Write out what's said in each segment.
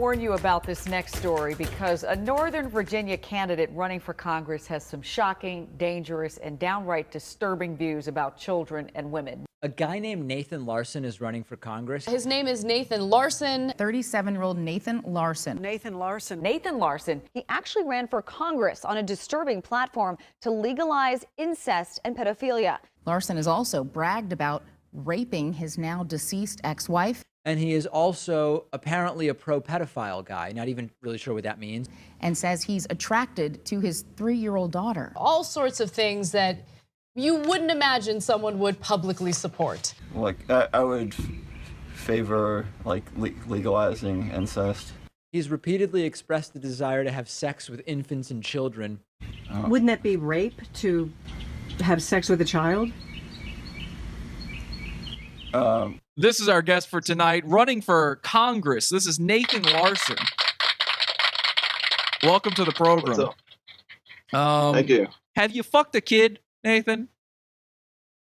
warn you about this next story because a Northern Virginia candidate running for Congress has some shocking, dangerous, and downright disturbing views about children and women. A guy named Nathan LARSON is running for Congress. His name is Nathan LARSON. 37-year-old Nathan LARSON. Nathan LARSON. He actually ran for Congress on a disturbing platform to legalize incest and pedophilia. LARSON has also bragged about raping his now deceased ex-wife. And he is also apparently a pro-pedophile guy, not even really sure what that means. And says he's attracted to his 3-year-old daughter. All sorts of things that you wouldn't imagine someone would publicly support. Like, I would favor, like, legalizing incest. He's repeatedly expressed the desire to have sex with infants and children. Wouldn't that be rape to have sex with a child? This is our guest for tonight, running for Congress. This is Nathan LARSON. Welcome to the program. What's up? Thank you. Have you fucked a kid, Nathan?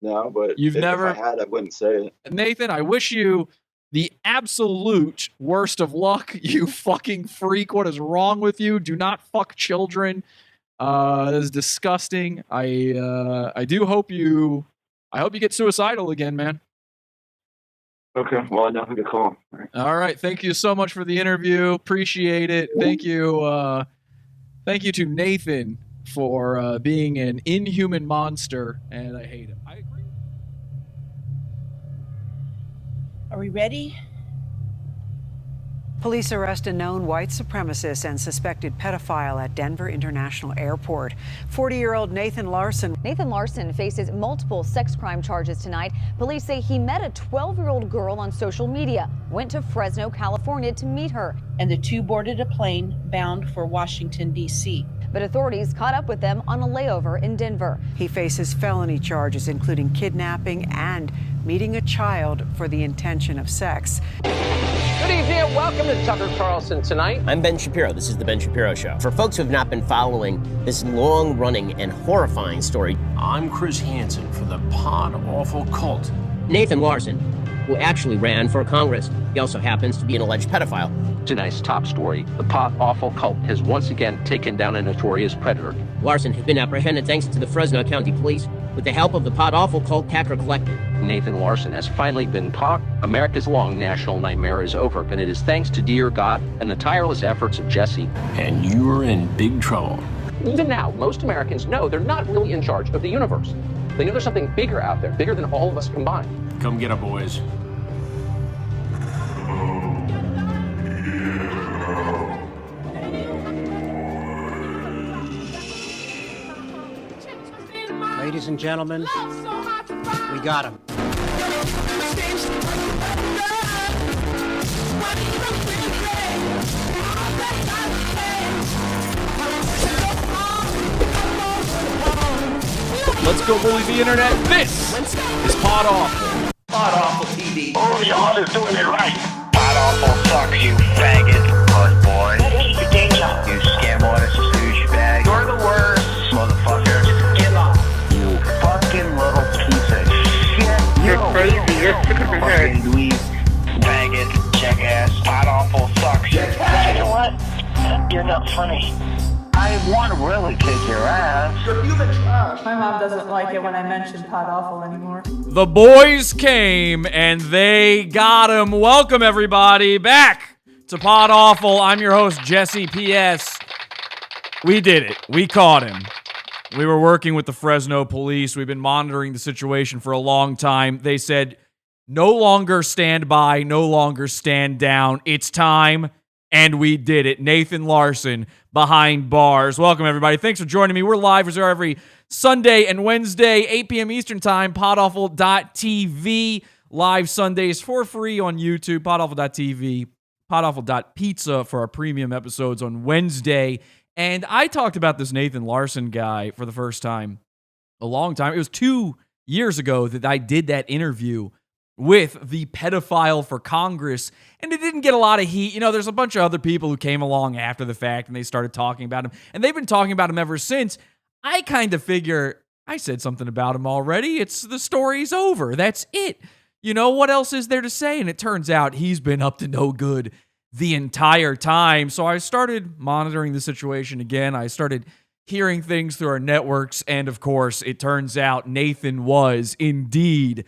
No, but You've never... If I had, I wouldn't say it. Nathan, I wish you the absolute worst of luck, you fucking freak. What is wrong with you? Do not fuck children. That is disgusting. I do hope you get suicidal again, man. Okay, well, I know who to call. All right, thank you so much for the interview. Appreciate it. Thank you to Nathan for being an inhuman monster, and I hate him. I agree. Are we ready? Police arrest a known white supremacist and suspected pedophile at Denver International Airport. 40-year-old Nathan LARSON. Nathan LARSON faces multiple sex crime charges tonight. Police say he met a 12-year-old girl on social media, went to Fresno, California to meet her. And the two boarded a plane bound for Washington, D.C. But authorities caught up with them on a layover in Denver. He faces felony charges, including kidnapping and meeting a child for the intention of sex. Good evening and welcome to Tucker Carlson Tonight. I'm Ben Shapiro. This is The Ben Shapiro Show. For folks who have not been following this long-running and horrifying story, I'm Chris Hansen for the Pod Awful Cult. Nathan LARSON, who actually ran for Congress. He also happens to be an alleged pedophile. Tonight's top story, the Pod Awful Cult has once again taken down a notorious predator. LARSON has been apprehended thanks to the Fresno County Police with the help of the Pod Awful Cult Hacker Collective. Nathan LARSON has finally been caught. America's long national nightmare is over, and it is thanks to dear God and the tireless efforts of Jesse. And you're in big trouble. Even now, most Americans know they're not really in charge of the universe. They know there's something bigger out there, bigger than all of us combined. Come get it, boys. Ladies and gentlemen, we got him. Let's go bully the internet. This is Pod Awful. Pod Awful TV. Oh, y'all is doing it right. Pod Awful sucks, you faggot. Good boy. You scam artist, douchebag. You're the worst, motherfucker. Just give up. You fucking little piece of shit. You're crazy. You're sick of your head. Fucking dweeb, faggot, jackass. Pod Awful sucks. You know what? You're not funny. I want to really kick your ass. You're human trash. My mom doesn't like it when I mention Pod Awful anymore. The boys came and they got him. Welcome everybody back to Pod Awful. I'm your host Jesse. P.S. We did it. We caught him. We were working with the Fresno police. We've been monitoring the situation for a long time. They said, no longer stand by, no longer stand down. It's time. And we did it. Nathan LARSON behind bars. Welcome, everybody. Thanks for joining me. We're live as we are every Sunday and Wednesday, 8 p.m. Eastern Time, podawful.tv. Live Sundays for free on YouTube, podawful.tv, podawful.pizza for our premium episodes on Wednesday. And I talked about this Nathan LARSON guy for the first time a long time. It was 2 years ago that I did that interview with the pedophile for Congress, and it didn't get a lot of heat. You know, there's a bunch of other people who came along after the fact, and they started talking about him, and they've been talking about him ever since. I kind of figure I said something about him already. It's the story's over. That's it. You know, what else is there to say? And it turns out he's been up to no good the entire time. So I started monitoring the situation again. I started hearing things through our networks. And of course, it turns out Nathan was indeed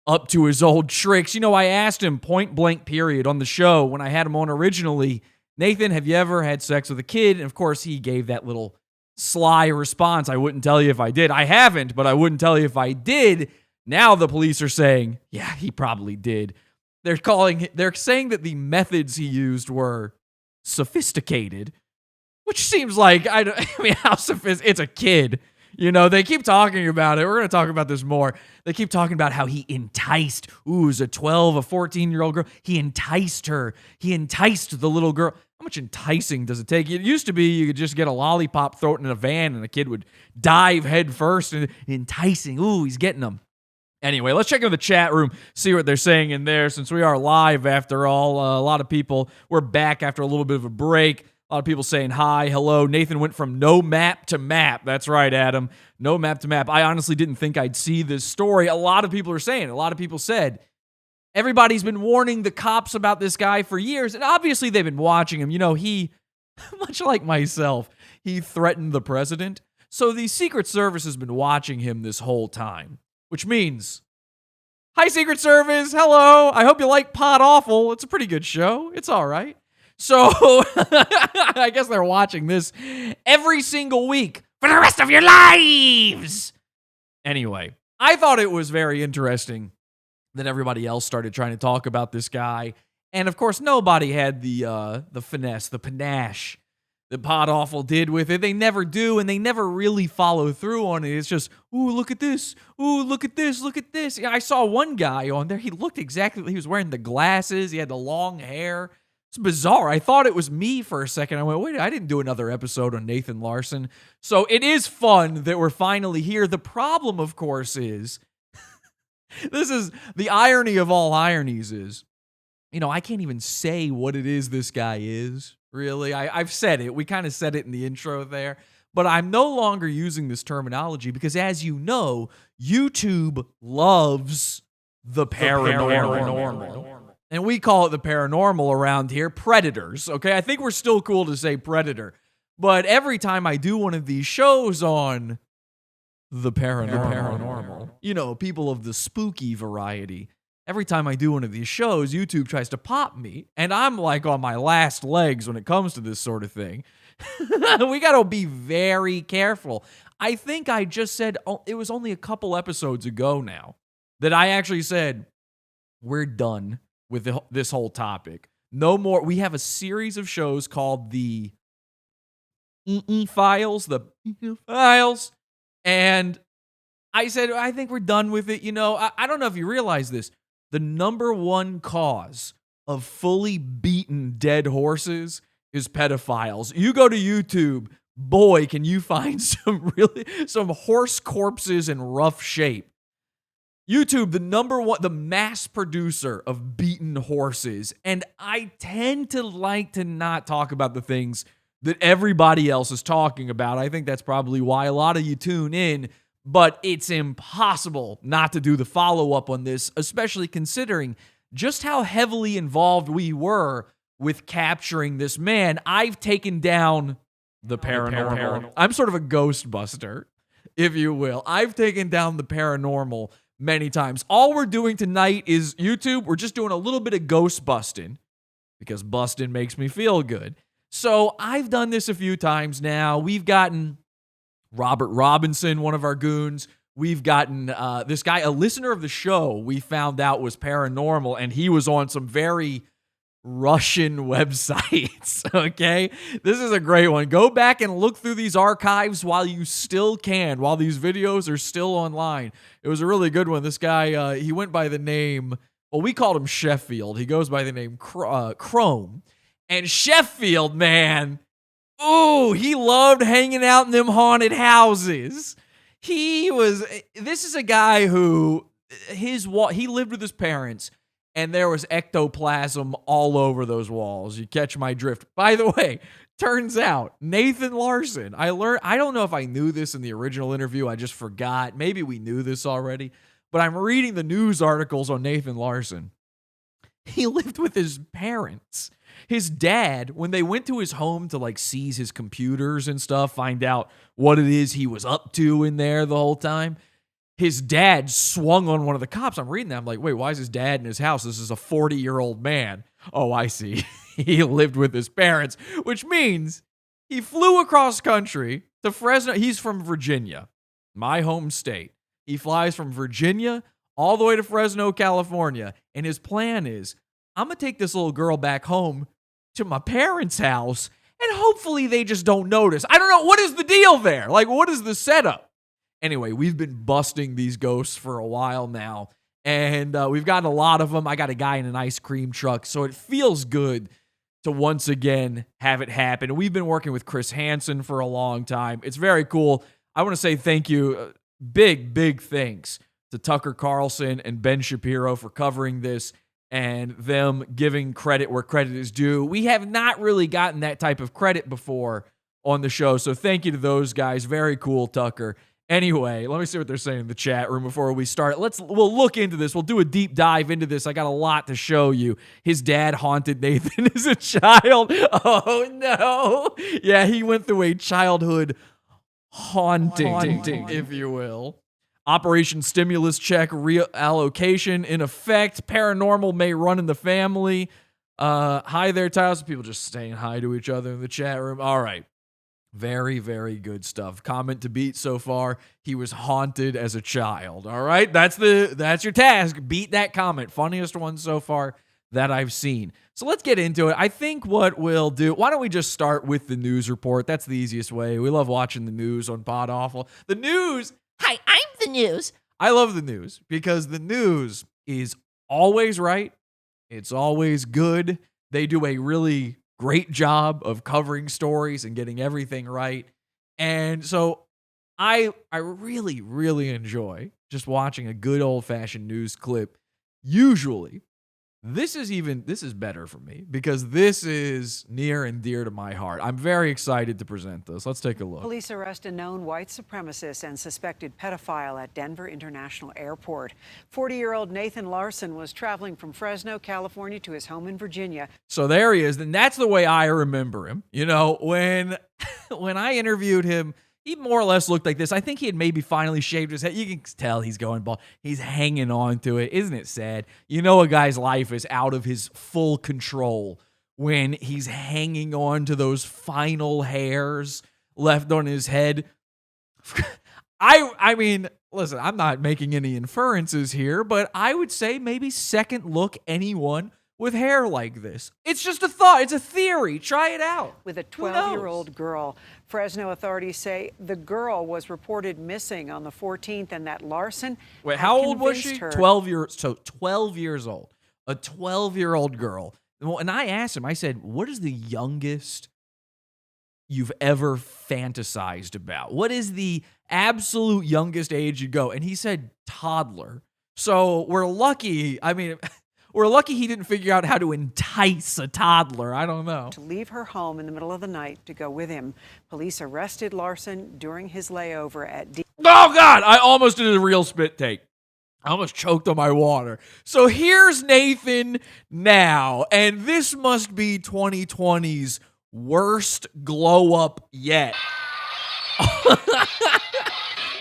up to his old tricks. You know, I asked him point blank period on the show when I had him on originally, Nathan, have you ever had sex with a kid? And of course, he gave that little sly response. I wouldn't tell you if I did. I haven't, but I wouldn't tell you if I did. Now the police are saying, yeah, he probably did. They're saying that the methods he used were sophisticated, which seems like, I mean, how sophisticated? It's a kid. You know, they keep talking about it. We're going to talk about this more. They keep talking about how he enticed, it was a 12, a 14-year-old girl. He enticed her. He enticed the little girl. How much enticing does it take? It used to be you could just get a lollipop, throw it in a van, and a kid would dive head first. And enticing. Ooh, he's getting them. Anyway, let's check into the chat room, see what they're saying in there. Since we are live after all, a lot of people, we're back after a little bit of a break. A lot of people saying hi, hello. Nathan went from no map to map. That's right, Adam. No map to map. I honestly didn't think I'd see this story. A lot of people are saying, a lot of people said, everybody's been warning the cops about this guy for years, and obviously they've been watching him. You know, he, much like myself, he threatened the president. So the Secret Service has been watching him this whole time, which means, hi, Secret Service. Hello. I hope you like Pod Awful. It's a pretty good show. It's all right. So I guess they're watching this every single week for the rest of your lives. Anyway, I thought it was very interesting that everybody else started trying to talk about this guy. And of course, nobody had the finesse, the panache that Pod Awful did with it. They never do, and they never really follow through on it. It's just, ooh, look at this. Ooh, look at this. Look at this. Yeah, I saw one guy on there. He looked exactly, he was wearing the glasses. He had the long hair. It's bizarre. I thought it was me for a second. I went, wait, I didn't do another episode on Nathan Larson. So it is fun that we're finally here. The problem, of course, is this is the irony of all ironies is, you know, I can't even say what it is this guy is, really. I've said it. We kind of said it in the intro there. But I'm no longer using this terminology because, as you know, YouTube loves the paranormal. And we call it the paranormal around here, predators, okay? I think we're still cool to say predator. But every time I do one of these shows on the paranormal, you know, people of the spooky variety, every time I do one of these shows, YouTube tries to pop me. And I'm like on my last legs when it comes to this sort of thing. We got to be very careful. I think I just said, it was only a couple episodes ago now, that I actually said, we're done with this whole topic. No more. We have a series of shows called the files, and I said, I think we're done with it. You know, I don't know if you realize this. The number one cause of fully beaten dead horses is pedophiles. You go to YouTube, boy, can you find some horse corpses in rough shape. YouTube, the number one, the mass producer of beaten horses. And I tend to like to not talk about the things that everybody else is talking about. I think that's probably why a lot of you tune in, but it's impossible not to do the follow-up on this, especially considering just how heavily involved we were with capturing this man. I've taken down the paranormal. I'm sort of a ghostbuster, if you will. I've taken down the paranormal many times. All we're doing tonight is YouTube. We're just doing a little bit of ghost busting because busting makes me feel good. So I've done this a few times now. We've gotten Robert Robinson, one of our goons. We've gotten this guy, a listener of the show, we found out was paranormal, and he was on some very Russian websites, okay? This is a great one. Go back and look through these archives while you still can, while these videos are still online. It was a really good one. This guy, he went by the name, well, we called him Sheffield. He goes by the name Chrome. And Sheffield, man, ooh, he loved hanging out in them haunted houses. This is a guy who, he lived with his parents, and there was ectoplasm all over those walls. You catch my drift. By the way, turns out Nathan Larson, I don't know if I knew this in the original interview. I just forgot. Maybe we knew this already. But I'm reading the news articles on Nathan Larson. He lived with his parents. His dad, when they went to his home to like seize his computers and stuff, find out what it is he was up to in there the whole time, his dad swung on one of the cops. I'm reading that. I'm like, wait, why is his dad in his house? This is a 40-year-old man. Oh, I see. He lived with his parents, which means he flew across country to Fresno. He's from Virginia, my home state. He flies from Virginia all the way to Fresno, California. And his plan is, I'm going to take this little girl back home to my parents' house, and hopefully they just don't notice. I don't know. What is the deal there? Like, what is the setup? Anyway, we've been busting these ghosts for a while now, and we've gotten a lot of them. I got a guy in an ice cream truck, so it feels good to once again have it happen. We've been working with Chris Hansen for a long time. It's very cool. I want to say thank you, big thanks to Tucker Carlson and Ben Shapiro for covering this and them giving credit where credit is due. We have not really gotten that type of credit before on the show, so thank you to those guys. Very cool, Tucker. Anyway, let me see what they're saying in the chat room before we start. We'll look into this. We'll do a deep dive into this. I got a lot to show you. His dad haunted Nathan as a child. Oh, no. Yeah, he went through a childhood haunting, if you will. Operation Stimulus Check reallocation in effect. Paranormal may run in the family. Hi there, Tyler. People just saying hi to each other in the chat room. All right. Very good stuff. Comment to beat so far. He was haunted as a child. All right. That's your task. Beat that comment. Funniest one so far that I've seen. So let's get into it. I think what we'll do, why don't we just start with the news report? That's the easiest way. We love watching the news on Pod Awful. The news. Hi, I'm the news. I love the news because the news is always right. It's always good. They do a really great job of covering stories and getting everything right. And so I really enjoy just watching a good old-fashioned news clip. Usually, this is better for me because this is near and dear to my heart. I'm very excited to present this. Let's take a look. Police arrest a known white supremacist and suspected pedophile at Denver International Airport. 40-year-old Nathan LARSON was traveling from Fresno, California to his home in Virginia. So there he is. And that's the way I remember him. You know, when I interviewed him, he more or less looked like this. I think he had maybe finally shaved his head. You can tell he's going bald. He's hanging on to it. Isn't it sad? You know a guy's life is out of his full control when he's hanging on to those final hairs left on his head. I mean, listen, I'm not making any inferences here, but I would say maybe second look anyone with hair like this. It's just a thought. It's a theory. Try it out. With a 12-year-old girl. Fresno authorities say the girl was reported missing on the 14th and that LARSON Wait, how old was she? 12 years old. A 12-year-old girl. And I asked him, I said, what is the youngest you've ever fantasized about? What is the absolute youngest age you go? And he said toddler. So we're lucky. I mean, we're lucky he didn't figure out how to entice a toddler. I don't know. To leave her home in the middle of the night to go with him. Police arrested LARSON during his layover at Oh, God. I almost did a real spit take. I almost choked on my water. So here's Nathan now. And this must be 2020's worst glow up yet.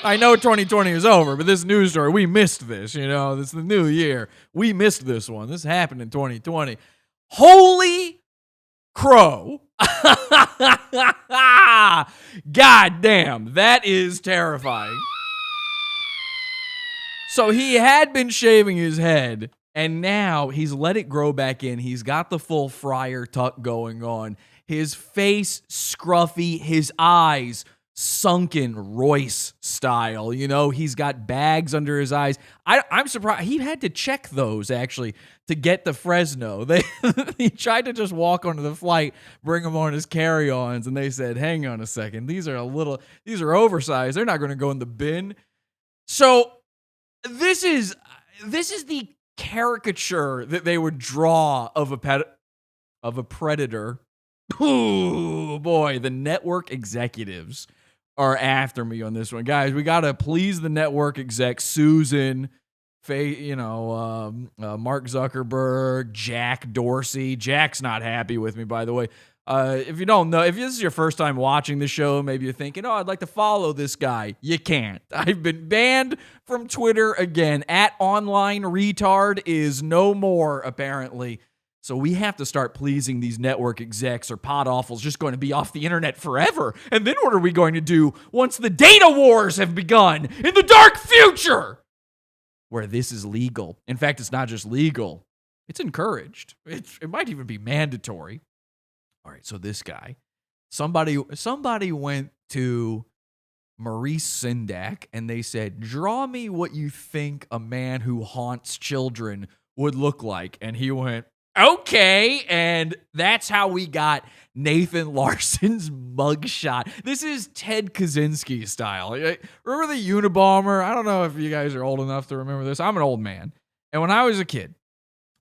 I know 2020 is over, but this news story, we missed this, you know. It's the new year. We missed this one. This happened in 2020. Holy crow. God damn, that is terrifying. So he had been shaving his head, and now he's let it grow back in. He's got the full friar tuck going on. His face scruffy, his eyes sunken Royce style. You know, he's got bags under his eyes. I'm surprised. He had to check those, actually, to get to Fresno. He tried to just walk onto the flight, bring them on his carry-ons, and they said, hang on a second. These are oversized. They're not going to go in the bin. So this is the caricature that they would draw of a predator. Ooh, boy, the network executives are after me on this one. Guys, we got to please the network exec, Susan, Mark Zuckerberg, Jack Dorsey. Jack's not happy with me, by the way. If you don't know, if this is your first time watching the show, maybe you're thinking, oh, I'd like to follow this guy. You can't. I've been banned from Twitter again. @OnlineRetard is no more, apparently. So we have to start pleasing these network execs, or Pod Awful's just going to be off the internet forever. And then what are we going to do once the data wars have begun in the dark future? Where this is legal. In fact, it's not just legal. It's encouraged. It might even be mandatory. All right, so this guy, somebody went to Maurice Sendak and they said, draw me what you think a man who haunts children would look like. And he went, okay. And that's how we got Nathan Larson's mugshot. This is Ted Kaczynski style. Remember the Unabomber? I don't know if you guys are old enough to remember this. I'm an old man. And when I was a kid,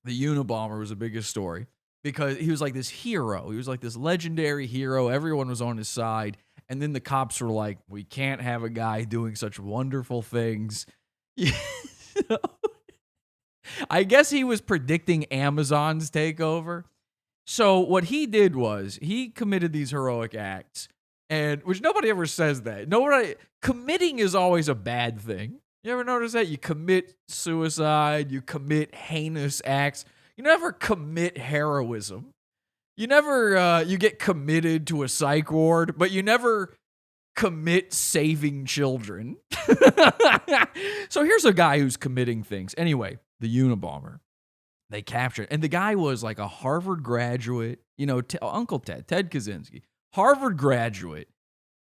the Unabomber was the biggest story. Because he was like this hero. He was like this legendary hero. Everyone was on his side. And then the cops were like, we can't have a guy doing such wonderful things. I guess he was predicting Amazon's takeover. So what he did was he committed these heroic acts, and which nobody ever says that. Committing is always a bad thing. You ever notice that? You commit suicide, you commit heinous acts. You never commit heroism. You never, you get committed to a psych ward, but you never commit saving children. So here's a guy who's committing things. Anyway, the Unabomber, they captured, and the guy was like a Harvard graduate, Uncle Ted Kaczynski, Harvard graduate.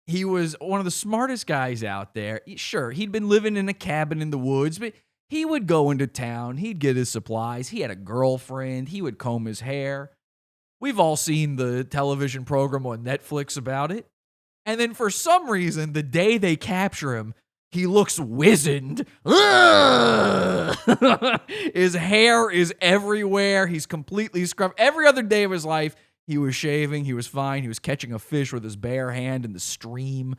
He was one of the smartest guys out there. Sure, he'd been living in a cabin in the woods, but he would go into town. He'd get his supplies. He had a girlfriend. He would comb his hair. We've all seen the television program on Netflix about it. And then for some reason, the day they capture him, he looks wizened. His hair is everywhere. He's completely scrubbed. Every other day of his life, he was shaving. He was fine. He was catching a fish with his bare hand in the stream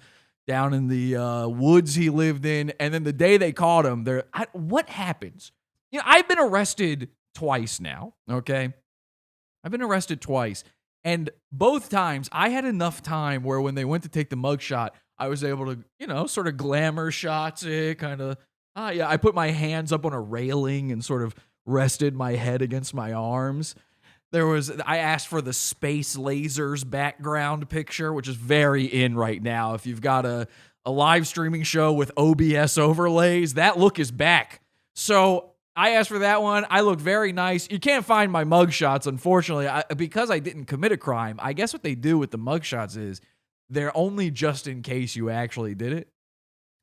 down in the woods he lived in. And then the day they caught him, what happens? I've been arrested twice now, okay? I've been arrested twice. And both times, I had enough time where when they went to take the mugshot, I was able to, sort of glamour shots it, kind of, I put my hands up on a railing and sort of rested my head against my arms. I asked for the space lasers background picture, which is very in right now. If you've got a live streaming show with OBS overlays, that look is back. So I asked for that one. I look very nice. You can't find my mugshots, unfortunately, because I didn't commit a crime. I guess what they do with the mugshots is they're only just in case you actually did it,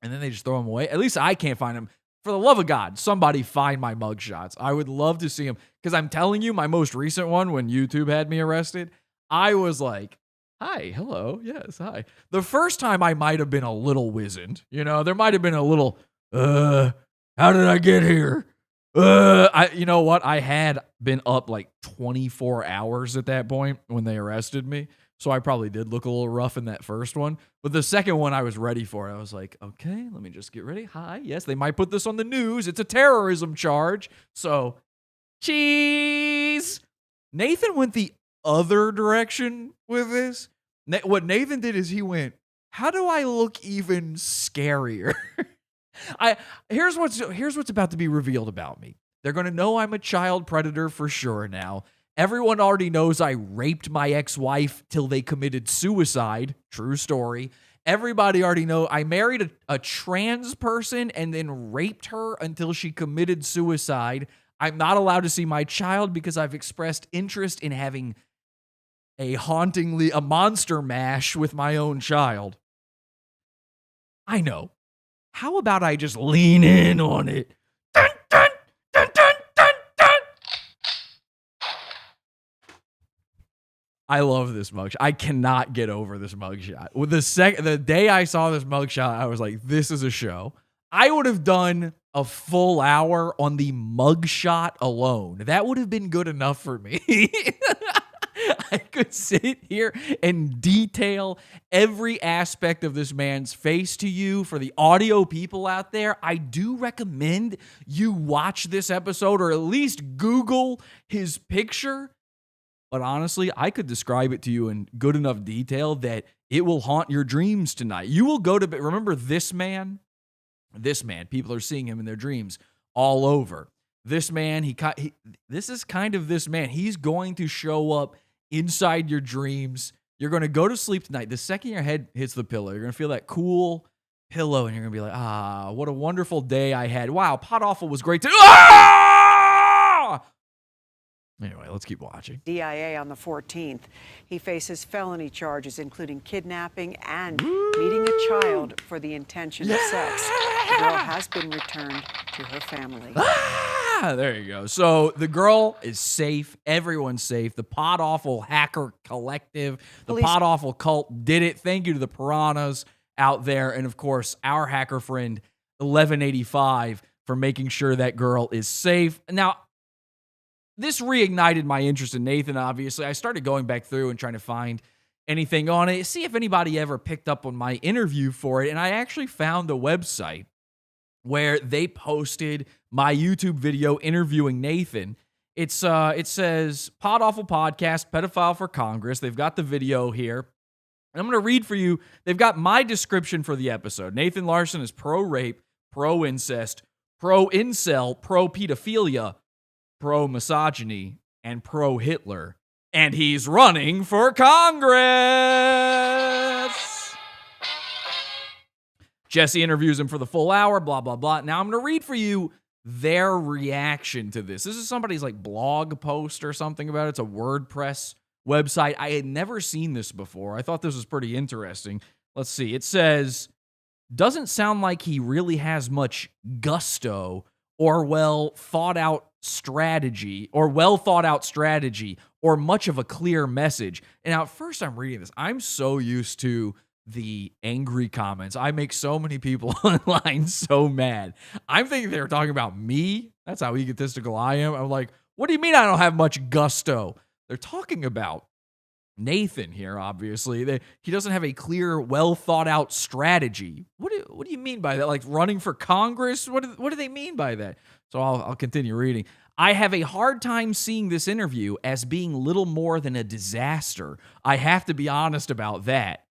and then they just throw them away. At least I can't find them. For the love of God, somebody find my mugshots. I would love to see them, because I'm telling you, my most recent one, when YouTube had me arrested, I was like, hi, hello, yes, hi. The first time I might have been a little wizened. There might have been a little, how did I get here? You know what? I had been up like 24 hours at that point when they arrested me. So I probably did look a little rough in that first one. But the second one, I was ready for it. I was like, okay, let me just get ready. Hi, yes, they might put this on the news. It's a terrorism charge. So, cheese. Nathan went the other direction with this. What Nathan did is he went, how do I look even scarier? Here's what's about to be revealed about me. They're going to know I'm a child predator for sure now. Everyone already knows I raped my ex-wife till they committed suicide. True story. Everybody already know I married a trans person and then raped her until she committed suicide. I'm not allowed to see my child because I've expressed interest in having a monster mash with my own child. I know. How about I just lean in on it? Dun, dun, dun, dun, dun, dun. I love this mugshot. I cannot get over this mugshot. The day I saw this mugshot, I was like, this is a show. I would have done a full hour on the mugshot alone. That would have been good enough for me. I could sit here and detail every aspect of this man's face to you. For the audio people out there, I do recommend you watch this episode or at least Google his picture. But honestly, I could describe it to you in good enough detail that it will haunt your dreams tonight. You will go to bed. Remember this man? This man, people are seeing him in their dreams all over. This man, this is kind of this man. He's going to show up inside your dreams. You're going to go to sleep tonight. The second your head hits the pillow, you're going to feel that cool pillow, and you're going to be like, ah, what a wonderful day I had. Wow, Pot Awful was great too. Ah! Anyway, let's keep watching. DIA on the 14th. He faces felony charges, including kidnapping and meeting a child for the intention of sex. The girl has been returned to her family. There you go. So the girl is safe. Everyone's safe. The Pot Awful Hacker Collective, the Pot Awful Cult did it. Thank you to the piranhas out there. And of course, our hacker friend, 1185, for making sure that girl is safe. Now, this reignited my interest in Nathan, obviously. I started going back through and trying to find anything on it, see if anybody ever picked up on my interview for it, and I actually found a website where they posted my YouTube video interviewing Nathan. It says, Pot Awful Podcast, Pedophile for Congress. They've got the video here. And I'm going to read for you. They've got my description for the episode. Nathan Larson is pro-rape, pro-incest, pro-incel, pro-pedophilia, pro-misogyny, and pro-Hitler. And he's running for Congress. Jesse interviews him for the full hour, blah, blah, blah. Now I'm going to read for you their reaction to this. This is somebody's like blog post or something about it. It's a WordPress website. I had never seen this before. I thought this was pretty interesting. Let's see. It says, doesn't sound like he really has much gusto or well thought out strategy or much of a clear message. And now at first I'm reading this, I'm so used to the angry comments. I make so many people online so mad. I'm thinking they were talking about me. That's how egotistical I am. I'm like, what do you mean I don't have much gusto? They're talking about Nathan here, obviously. He doesn't have a clear, well thought out strategy. What do you mean by that? Like running for Congress? What do they mean by that? So I'll continue reading. I have a hard time seeing this interview as being little more than a disaster. I have to be honest about that.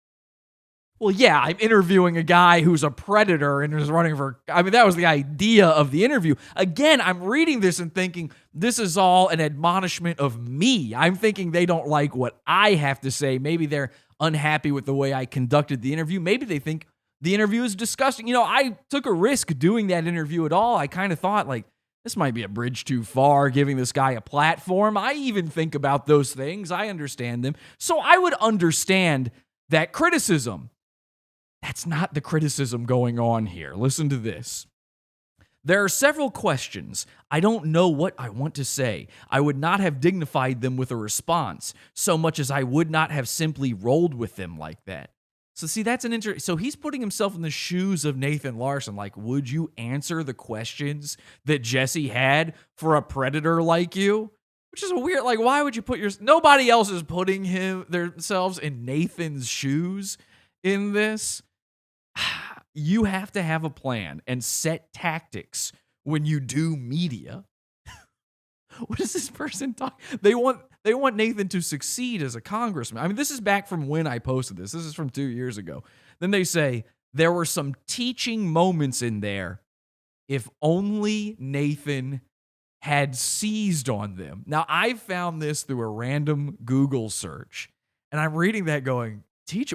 Well, yeah, I'm interviewing a guy who's a predator and is running for... I mean, that was the idea of the interview. Again, I'm reading this and thinking, this is all an admonishment of me. I'm thinking they don't like what I have to say. Maybe they're unhappy with the way I conducted the interview. Maybe they think the interview is disgusting. You know, I took a risk doing that interview at all. I kind of thought, like, this might be a bridge too far, giving this guy a platform. I even think about those things. I understand them. So I would understand that criticism. That's not the criticism going on here. Listen to this. There are several questions. I don't know what I want to say. I would not have dignified them with a response, so much as I would not have simply rolled with them like that. So see, that's an interesting... So he's putting himself in the shoes of Nathan Larson. Like, would you answer the questions that Jesse had for a predator like you? Which is a weird... Like, why would you put your... Nobody else is putting themselves in Nathan's shoes in this. You have to have a plan and set tactics when you do media. What is this person talking? They want Nathan to succeed as a congressman. I mean, this is back from when I posted this. This is from 2 years ago. Then they say, there were some teaching moments in there. If only Nathan had seized on them. Now, I found this through a random Google search. And I'm reading that going, teach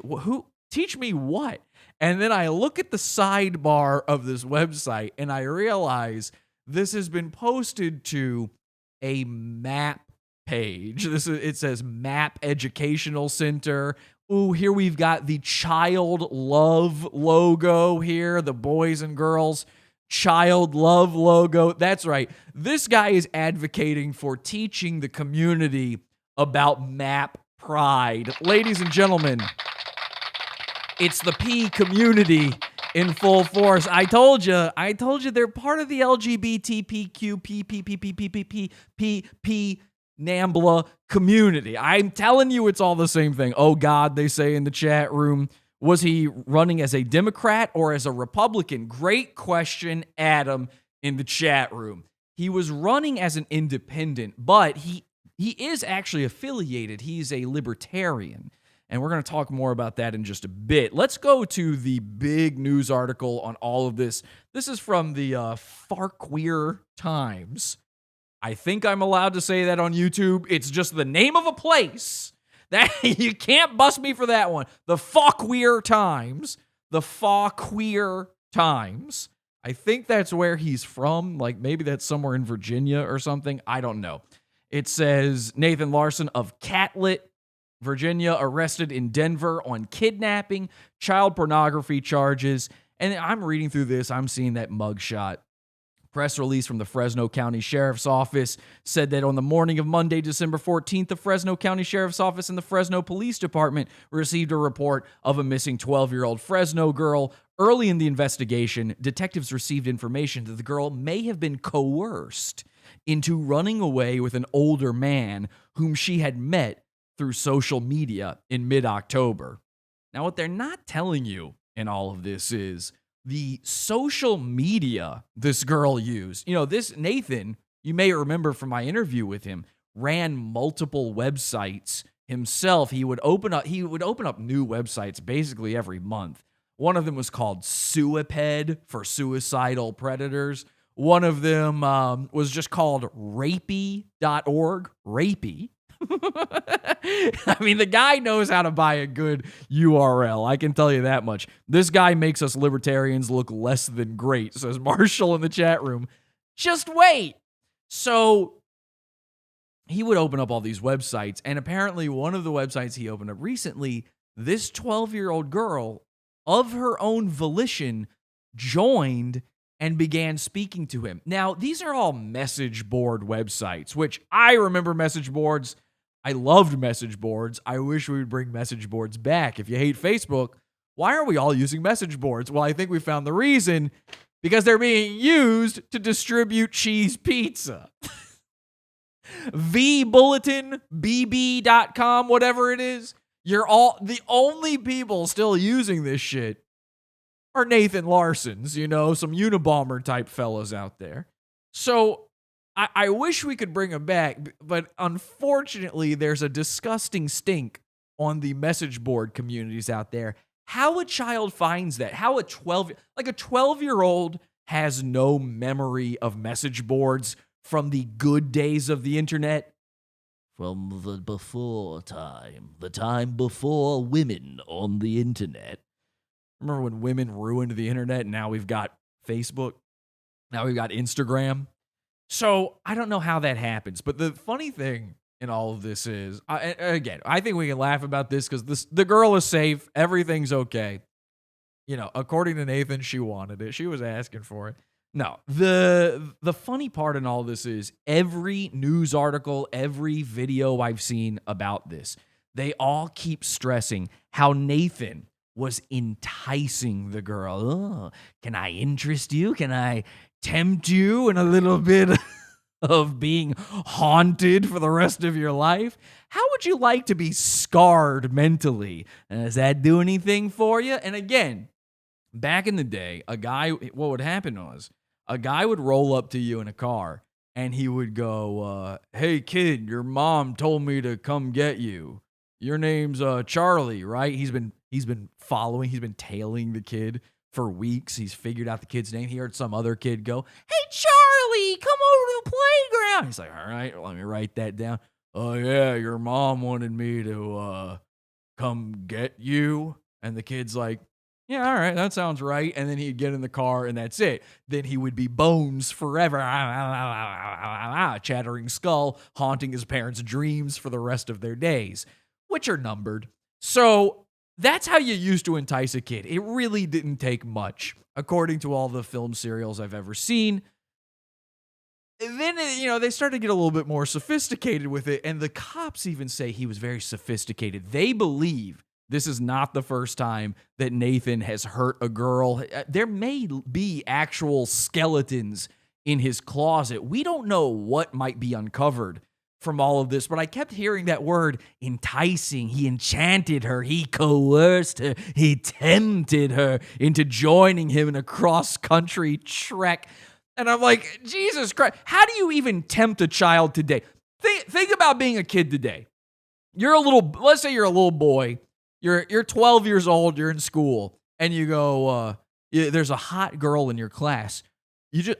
me what? And then I look at the sidebar of this website and I realize this has been posted to a map page. It says Map Educational Center. Ooh, here we've got the Child Love logo here, the boys and girls Child Love logo. That's right. This guy is advocating for teaching the community about map pride. Ladies and gentlemen, it's the P community in full force. I told you they're part of the LGBTQ NAMBLA community. I'm telling you, it's all the same thing. Oh, God, they say in the chat room. Was he running as a Democrat or as a Republican? Great question, Adam, in the chat room. He was running as an independent, but he is actually affiliated. He's a libertarian. And we're going to talk more about that in just a bit. Let's go to the big news article on all of this. This is from the Farqueer Times. I think I'm allowed to say that on YouTube. It's just the name of a place. That you can't bust me for that one. The Farqueer Times. The Farqueer Times. I think that's where he's from. Like maybe that's somewhere in Virginia or something. I don't know. It says Nathan Larson of Catlett, Virginia, arrested in Denver on kidnapping, child pornography charges. And I'm reading through this. I'm seeing that mugshot. Press release from the Fresno County Sheriff's Office said that on the morning of Monday, December 14th, the Fresno County Sheriff's Office and the Fresno Police Department received a report of a missing 12-year-old Fresno girl. Early in the investigation, detectives received information that the girl may have been coerced into running away with an older man whom she had met through social media in mid-October. Now, what they're not telling you in all of this is the social media this girl used. You know, this Nathan, you may remember from my interview with him, ran multiple websites himself. He would open up new websites basically every month. One of them was called Suiped for suicidal predators. One of them was just called rapey.org. Rapey. I mean, the guy knows how to buy a good URL. I can tell you that much. This guy makes us libertarians look less than great, says Marshall in the chat room. Just wait. So he would open up all these websites, and apparently one of the websites he opened up recently, this 12-year-old girl, of her own volition, joined and began speaking to him. Now, these are all message board websites, which I remember message boards. I loved message boards. I wish we would bring message boards back. If you hate Facebook, why are we all using message boards? Well, I think we found the reason. Because they're being used to distribute cheese pizza. VBulletin, BB.com, whatever it is. You're all the only people still using this shit are Nathan Larsons, you know, some Unabomber type fellows out there. So I wish we could bring them back, but unfortunately, there's a disgusting stink on the message board communities out there. How a child finds that, how a 12-year-old has no memory of message boards from the good days of the internet. From the before time, the time before women on the internet. Remember when women ruined the internet and now we've got Facebook? Now we've got Instagram. So I don't know how that happens. But the funny thing in all of this is, again, I think we can laugh about this because the girl is safe. Everything's okay. You know, according to Nathan, she wanted it. She was asking for it. No, the funny part in all this is every news article, every video I've seen about this, they all keep stressing how Nathan was enticing the girl. Oh, can I interest you? Can I tempt you in a little bit of being haunted for the rest of your life? How would you like to be scarred mentally? Does that do anything for you? And again, back in the day, what would happen was, a guy would roll up to you in a car and he would go, hey kid, your mom told me to come get you. Your name's Charlie, right? He's been tailing the kid for weeks. He's figured out the kid's name. He heard some other kid go, hey Charlie, come over to the playground. He's like, all right, let me write that down. Oh yeah, your mom wanted me to come get you. And the kid's like, yeah, all right, that sounds right. And then he'd get in the car and that's it. Then he would be bones forever. Chattering skull, haunting his parents' dreams for the rest of their days, which are numbered. So that's how you used to entice a kid. It really didn't take much, according to all the film serials I've ever seen. And then, you know, they started to get a little bit more sophisticated with it. And the cops even say he was very sophisticated. They believe this is not the first time that Nathan has hurt a girl. There may be actual skeletons in his closet. We don't know what might be uncovered from all of this, but I kept hearing that word enticing. He enchanted her. He coerced her. He tempted her into joining him in a cross-country trek. And I'm like, Jesus Christ, how do you even tempt a child today? Think about being a kid today. Let's say you're a little boy. You're 12 years old. You're in school, and you go, there's a hot girl in your class.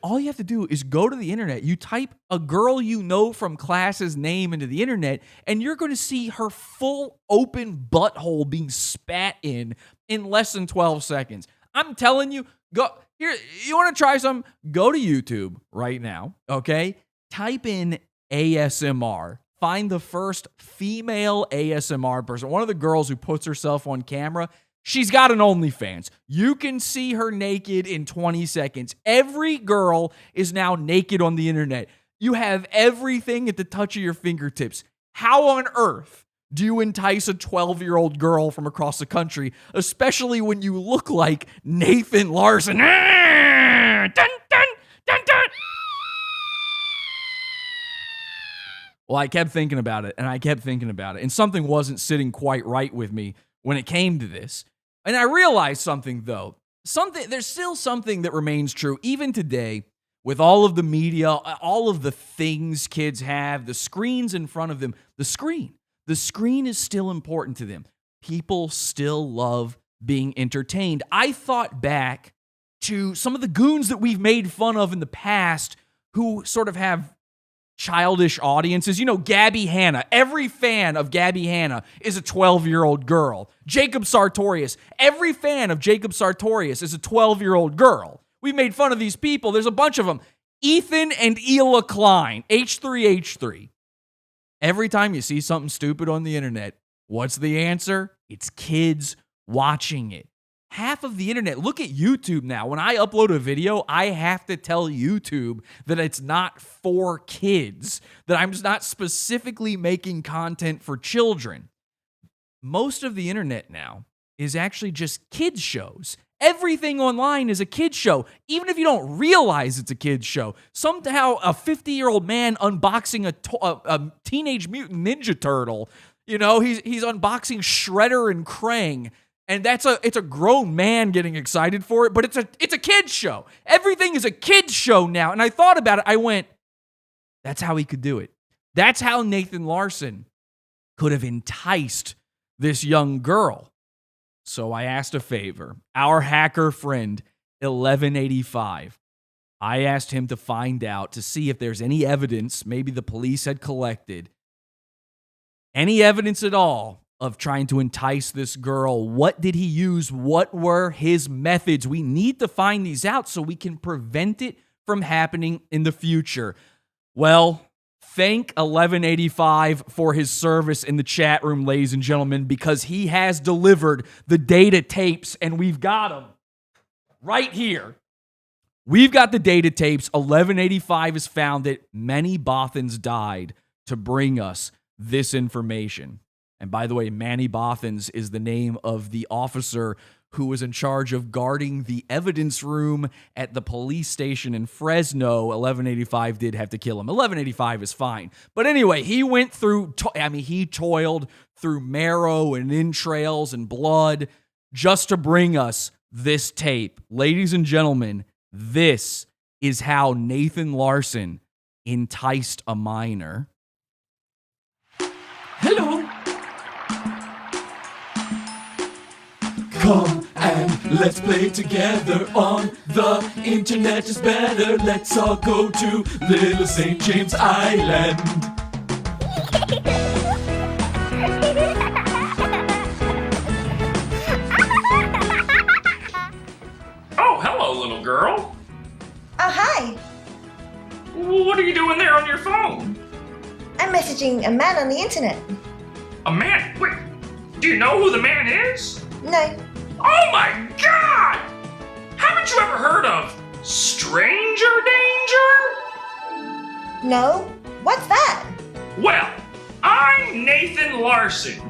All you have to do is go to the internet. You type a girl you know from class's name into the internet, and you're going to see her full open butthole being spat in less than 12 seconds. I'm telling you, go here. You want to try something? Go to YouTube right now, okay? Type in ASMR. Find the first female ASMR person, one of the girls who puts herself on camera. She's got an OnlyFans. You can see her naked in 20 seconds. Every girl is now naked on the internet. You have everything at the touch of your fingertips. How on earth do you entice a 12-year-old girl from across the country, especially when you look like Nathan Larson? Dun, dun, dun, dun. Well, I kept thinking about it, and something wasn't sitting quite right with me when it came to this. And I realized something, though. There's still something that remains true, even today, with all of the media, all of the things kids have, the screens in front of them. The screen is still important to them. People still love being entertained. I thought back to some of the goons that we've made fun of in the past who sort of have childish audiences. You know, Gabby Hanna. Every fan of Gabby Hanna is a 12-year-old girl. Jacob Sartorius. Every fan of Jacob Sartorius is a 12-year-old girl. We made fun of these people. There's a bunch of them. Ethan and Ela Klein. H3H3. Every time you see something stupid on the internet, what's the answer? It's kids watching it. Half of the internet, look at YouTube now. When I upload a video, I have to tell YouTube that it's not for kids, that I'm not specifically making content for children. Most of the internet now is actually just kids shows. Everything online is a kids show, even if you don't realize it's a kids show. Somehow a 50-year-old man unboxing a Teenage Mutant Ninja Turtle, you know, he's unboxing Shredder and Krang. And it's a grown man getting excited for it, but it's a kid's show. Everything is a kid's show now. And I thought about it. I went, that's how he could do it. That's how Nathan Larson could have enticed this young girl. So I asked a favor. Our hacker friend, 1185. I asked him to find out, to see if there's any evidence maybe the police had collected. Any evidence at all of trying to entice this girl. What did he use? What were his methods? We need to find these out so we can prevent it from happening in the future. Well, thank 1185 for his service in the chat room, ladies and gentlemen, because he has delivered the data tapes, and we've got them right here. We've got the data tapes. 1185 has found that many Bothans died to bring us this information. And by the way, Manny Bothans is the name of the officer who was in charge of guarding the evidence room at the police station in Fresno. 1185 did have to kill him. 1185 is fine. But anyway, he went through, he toiled through marrow and entrails and blood just to bring us this tape. Ladies and gentlemen, this is how Nathan Larson enticed a minor. Hello. Come and let's play together on the internet is better. Let's all go to Little St. James Island. Oh, hello, little girl. Oh, hi. What are you doing there on your phone? I'm messaging a man on the internet. A man? Wait, do you know who the man is? No. Oh my God! Haven't you ever heard of stranger danger? No. What's that? Well, I'm Nathan Larson,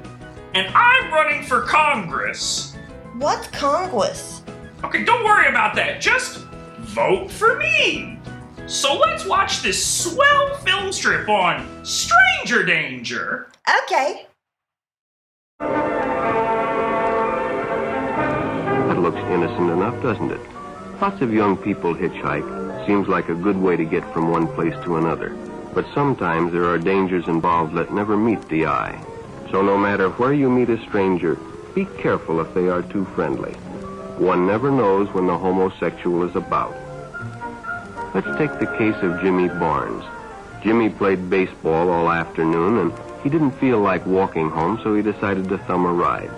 and I'm running for Congress. What's Congress? Okay, don't worry about that. Just vote for me. So let's watch this swell film strip on stranger danger. Okay. That looks innocent enough, doesn't it? Lots of young people hitchhike. Seems like a good way to get from one place to another. But sometimes there are dangers involved that never meet the eye. So no matter where you meet a stranger, be careful if they are too friendly. One never knows when the homosexual is about. Let's take the case of Jimmy Barnes. Jimmy played baseball all afternoon, and he didn't feel like walking home, so he decided to thumb a ride.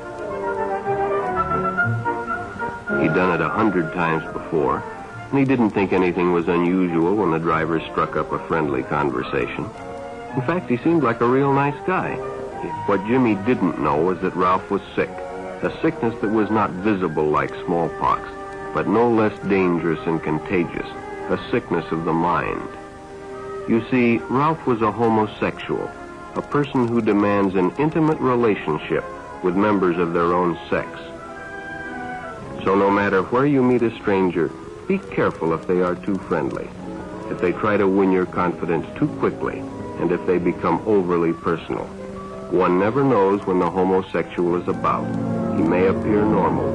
He'd done it 100 times before, and he didn't think anything was unusual when the driver struck up a friendly conversation. In fact, he seemed like a real nice guy. What Jimmy didn't know was that Ralph was sick, a sickness that was not visible like smallpox, but no less dangerous and contagious, a sickness of the mind. You see, Ralph was a homosexual, a person who demands an intimate relationship with members of their own sex. So no matter where you meet a stranger, be careful if they are too friendly, if they try to win your confidence too quickly, and if they become overly personal. One never knows when the homosexual is about. He may appear normal.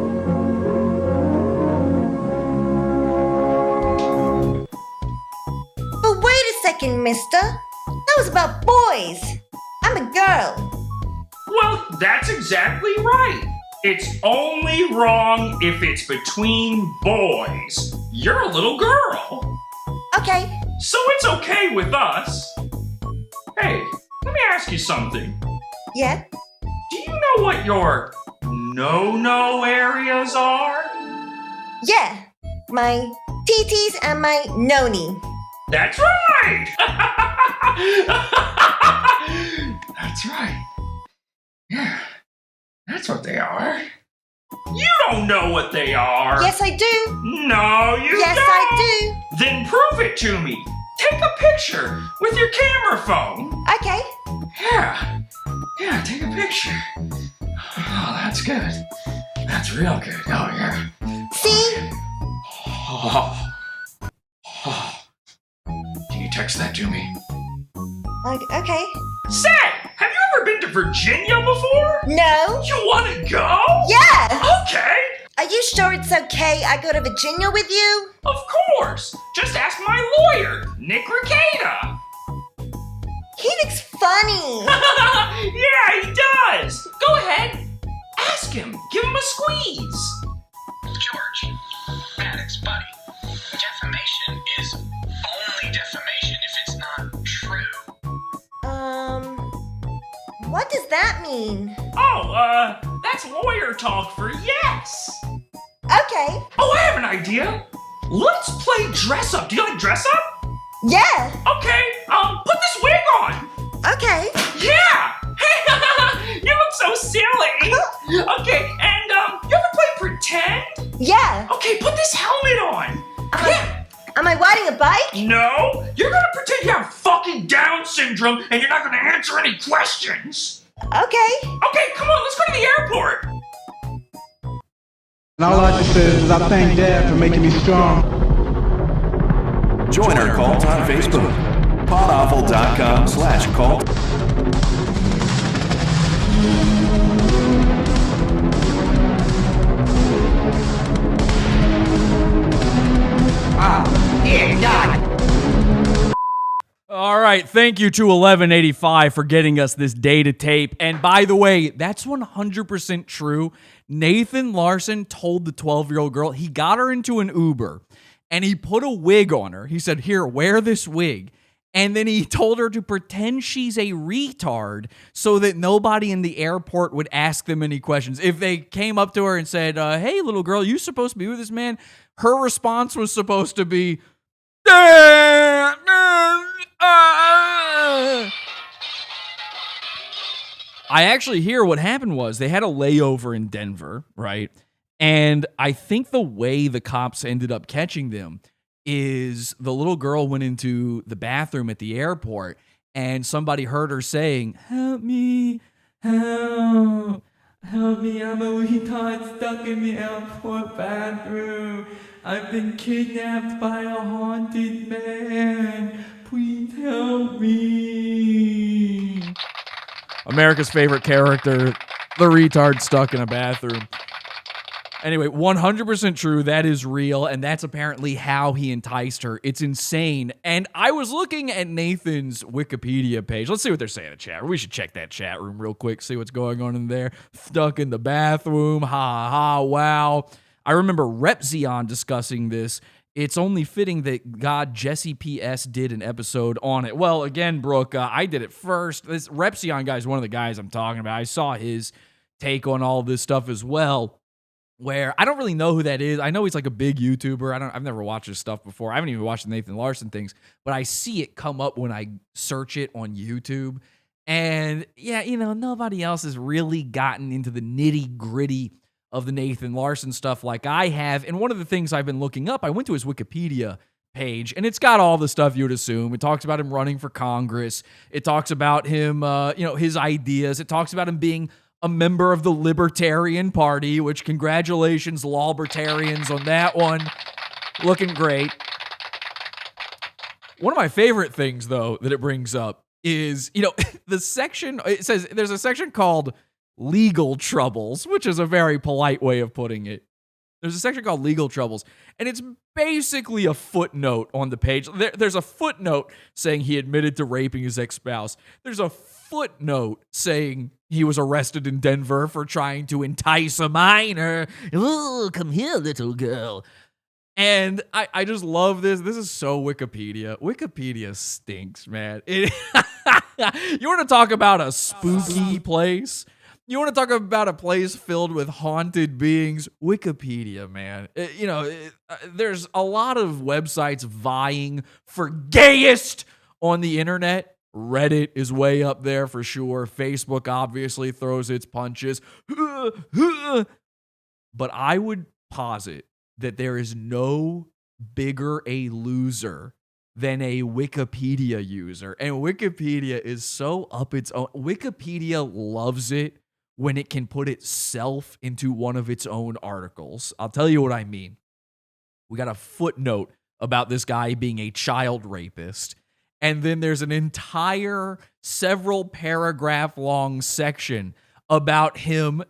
But wait a second, mister. That was about boys. I'm a girl. Well, that's exactly right. It's only wrong if it's between boys. You're a little girl. Okay. So it's okay with us. Hey, let me ask you something. Yeah? Do you know what your no-no areas are? Yeah. My TTs and my noni. That's right! That's right. Yeah, that's what they are. You don't know what they are. Yes, I do. No, you yes, don't. I do. Then prove it to me. Take a picture with your camera phone. Okay. Yeah, take a picture. Oh, that's good. That's real good. Oh, yeah. See? Oh. Can you text that to me? Okay. Say, have you ever been to Virginia before? No. You want to go? Yeah. Okay. Are you sure it's okay I go to Virginia with you? Of course. Just ask my lawyer, Nick Ricada. He looks funny. Yeah, he does. Go ahead. Ask him. Give him a squeeze. George, Maddox, buddy. Defamation is only defamation if it's not true. What does that mean? Oh, that's lawyer talk for yes. Okay. Oh, I have an idea. Let's play dress up. Do you like dress up? Yeah. Okay, put this wig on. Okay. Yeah. You look so silly. Okay, and you ever play pretend? Yeah. Okay, put this helmet on. Am I riding a bike? No, you're gonna pretend you have fucking Down syndrome and you're not gonna answer any questions. Okay. Okay, come on, let's go to the airport. And all I just said is I thank Dad for making me strong. Join our cult on Facebook. podawful.com/cult. All right, thank you to 1185 for getting us this data tape. And by the way, that's 100% true. Nathan Larson told the 12-year-old girl, he got her into an Uber, and he put a wig on her. He said, here, wear this wig. And then he told her to pretend she's a retard so that nobody in the airport would ask them any questions. If they came up to her and said, hey, little girl, you supposed to be with this man? Her response was supposed to be, I actually hear what happened was they had a layover in Denver, right? And I think the way the cops ended up catching them is the little girl went into the bathroom at the airport and somebody heard her saying, help me, help. Help me, I'm a retard stuck in the airport bathroom. I've been kidnapped by a haunted man. Please help me. America's favorite character, the retard stuck in a bathroom. Anyway, 100% true. That is real, and that's apparently how he enticed her. It's insane. And I was looking at Nathan's Wikipedia page. Let's see what they're saying in the chat. We should check that chat room real quick, see what's going on in there. Stuck in the bathroom. Ha ha, wow. I remember Repzion discussing this. It's only fitting that God Jesse PS did an episode on it. Well, again, Brooke, I did it first. This Repzion guy is one of the guys I'm talking about. I saw his take on all this stuff as well, where I don't really know who that is. I know he's like a big YouTuber. I've never watched his stuff before. I haven't even watched the Nathan Larson things, but I see it come up when I search it on YouTube. And yeah, nobody else has really gotten into the nitty gritty of the Nathan Larson stuff like I have. And one of the things I've been looking up, I went to his Wikipedia page, and it's got all the stuff you would assume. It talks about him running for Congress. It talks about him, his ideas. It talks about him being a member of the Libertarian Party, which congratulations, Lawbertarians, on that one. Looking great. One of my favorite things, though, that it brings up is, the section, it says there's a section called Legal Troubles, which is a very polite way of putting it. There's a section called Legal Troubles, and it's basically a footnote on the page. There's a footnote saying he admitted to raping his ex-spouse. There's a footnote saying he was arrested in Denver for trying to entice a minor. Oh, come here, little girl. And I just love this. This is so Wikipedia. Wikipedia stinks, man. You want to talk about a spooky place? You want to talk about a place filled with haunted beings? Wikipedia, man. There's a lot of websites vying for gayest on the internet. Reddit is way up there for sure. Facebook obviously throws its punches. But I would posit that there is no bigger a loser than a Wikipedia user. And Wikipedia is so up its own. Wikipedia loves it when it can put itself into one of its own articles. I'll tell you what I mean. We got a footnote about this guy being a child rapist. And then there's an entire several paragraph long section about him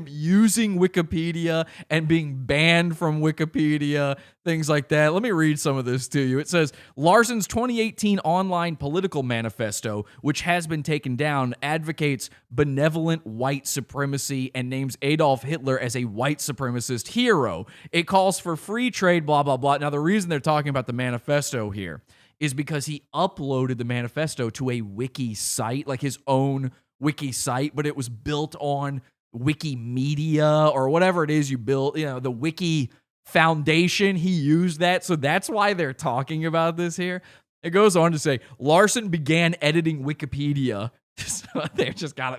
using Wikipedia and being banned from Wikipedia, things like that. Let me read some of this to you. It says, Larson's 2018 online political manifesto, which has been taken down, advocates benevolent white supremacy and names Adolf Hitler as a white supremacist hero. It calls for free trade, blah, blah, blah. Now, the reason they're talking about the manifesto here is because he uploaded the manifesto to a wiki site, like his own wiki site, but it was built on Wikimedia or whatever it is you built, the Wiki Foundation. He used that. So that's why they're talking about this here. It goes on to say, Larson began editing Wikipedia. So they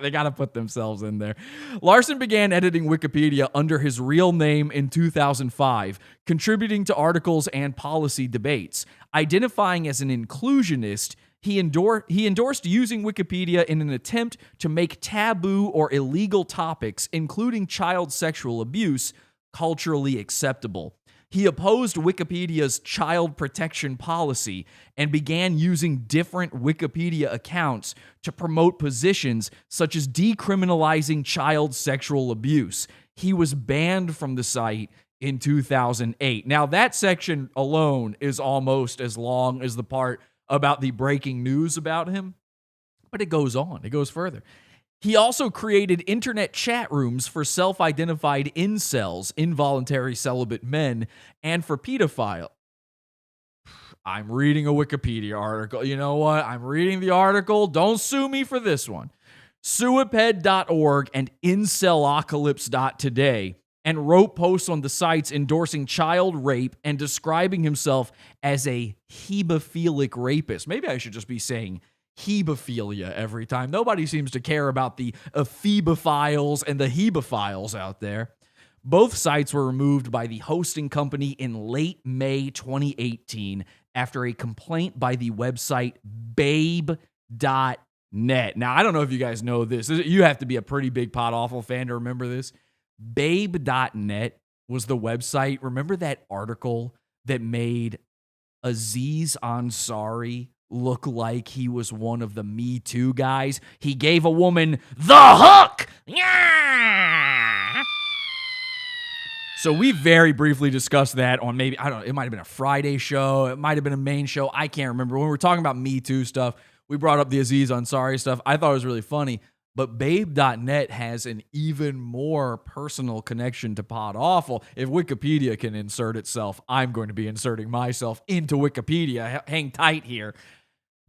got to put themselves in there. Larson began editing Wikipedia under his real name in 2005, contributing to articles and policy debates. Identifying as an inclusionist, he endorsed using Wikipedia in an attempt to make taboo or illegal topics, including child sexual abuse, culturally acceptable. He opposed Wikipedia's child protection policy and began using different Wikipedia accounts to promote positions such as decriminalizing child sexual abuse. He was banned from the site in 2008. Now, that section alone is almost as long as the part about the breaking news about him, but it goes on. It goes further. He also created internet chat rooms for self-identified incels, involuntary celibate men, and for pedophile. I'm reading a Wikipedia article. You know what? I'm reading the article. Don't sue me for this one. Suiped.org and Incelocalypse.today, and wrote posts on the sites endorsing child rape and describing himself as a hebephilic rapist. Maybe I should just be saying hebephilia every time. Nobody seems to care about the ephebophiles and the hebephiles out there. Both sites were removed by the hosting company in late May 2018 after a complaint by the website babe.net. Net. Now, I don't know if you guys know this. You have to be a pretty big Pod Awful fan to remember this. Babe.net was the website. Remember that article that made Aziz Ansari look like he was one of the Me Too guys? He gave a woman the hook! Yeah! So we very briefly discussed that on maybe, I don't know, it might have been a Friday show. It might have been a main show. I can't remember. When we were talking about Me Too stuff, we brought up the Aziz Ansari stuff. I thought it was really funny. But Babe.net has an even more personal connection to Pod Awful. If Wikipedia can insert itself, I'm going to be inserting myself into Wikipedia. Hang tight here.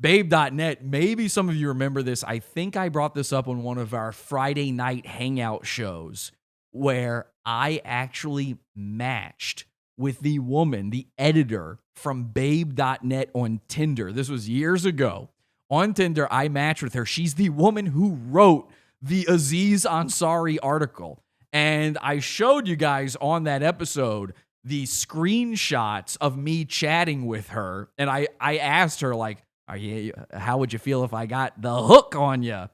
Babe.net, maybe some of you remember this. I think I brought this up on one of our Friday night hangout shows where I actually matched with the woman, the editor from Babe.net on Tinder. This was years ago. On Tinder, I matched with her. She's the woman who wrote the Aziz Ansari article. And I showed you guys on that episode the screenshots of me chatting with her. And I asked her, like, how would you feel if I got the hook on you?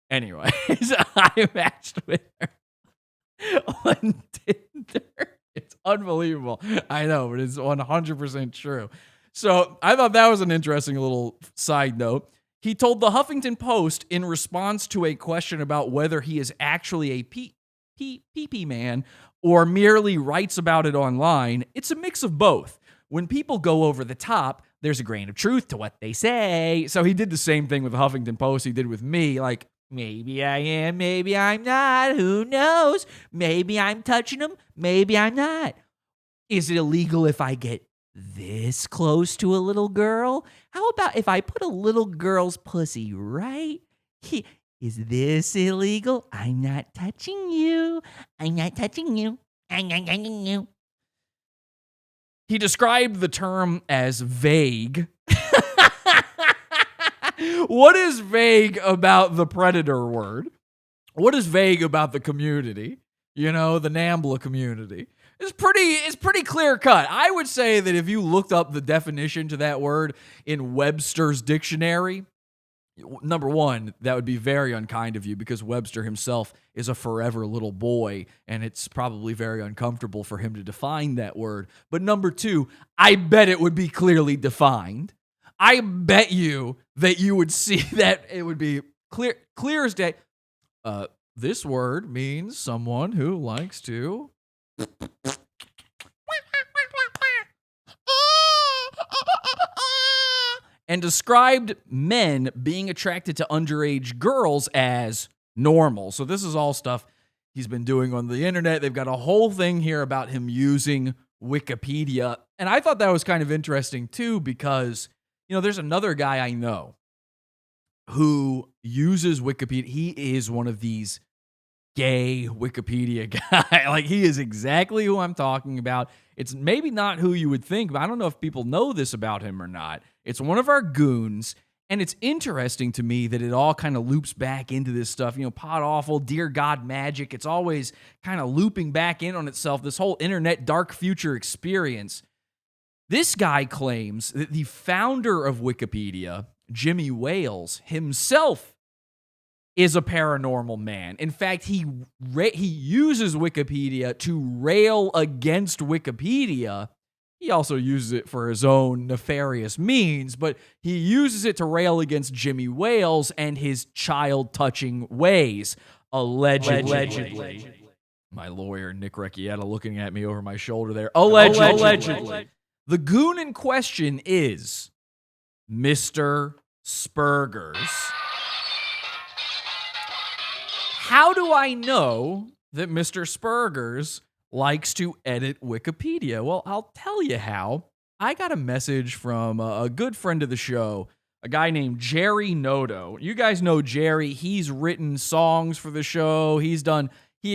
Anyways, I matched with her on Tinder. It's unbelievable. I know, but it's 100% true. So I thought that was an interesting little side note. He told the Huffington Post in response to a question about whether he is actually a pee-pee man or merely writes about it online, it's a mix of both. When people go over the top, there's a grain of truth to what they say. So he did the same thing with the Huffington Post he did with me, like, maybe I am, maybe I'm not, who knows? Maybe I'm touching him, maybe I'm not. Is it illegal if I get this close to a little girl? How about if I put a little girl's pussy right here? Is this illegal? I'm not touching you. I'm not touching you. I'm not touching you. He described the term as vague. What is vague about the predator word? What is vague about the community? You know, the NAMBLA community. It's pretty clear cut. I would say that if you looked up the definition to that word in Webster's dictionary, number one, that would be very unkind of you because Webster himself is a forever little boy, and it's probably very uncomfortable for him to define that word. But number two, I bet it would be clearly defined. I bet you that you would see that it would be clear as day. This word means someone who likes to... and described men being attracted to underage girls as normal. So this is all stuff he's been doing on the internet. They've got a whole thing here about him using Wikipedia. And I thought that was kind of interesting too, because, you know, there's another guy I know who uses Wikipedia. He is one of these gay Wikipedia guy. Like, he is exactly who I'm talking about. It's maybe not who you would think, but I don't know if people know this about him or not. It's one of our goons, and it's interesting to me that it all kind of loops back into this stuff. You know, Pod Awful, Dear God Magic, it's always kind of looping back in on itself, this whole internet dark future experience. This guy claims that the founder of Wikipedia, Jimmy Wales, himself is a paranormal man. In fact, he uses Wikipedia to rail against Wikipedia. He also uses it for his own nefarious means, but he uses it to rail against Jimmy Wales and his child-touching ways, allegedly. My lawyer, Nick Recchietta, looking at me over my shoulder there. Allegedly. The goon in question is Mr. Spurgers. How do I know that Mr. Spurgers likes to edit Wikipedia? Well, I'll tell you how. I got a message from a good friend of the show, a guy named Jerry Noto. You guys know Jerry. He's written songs for the show. He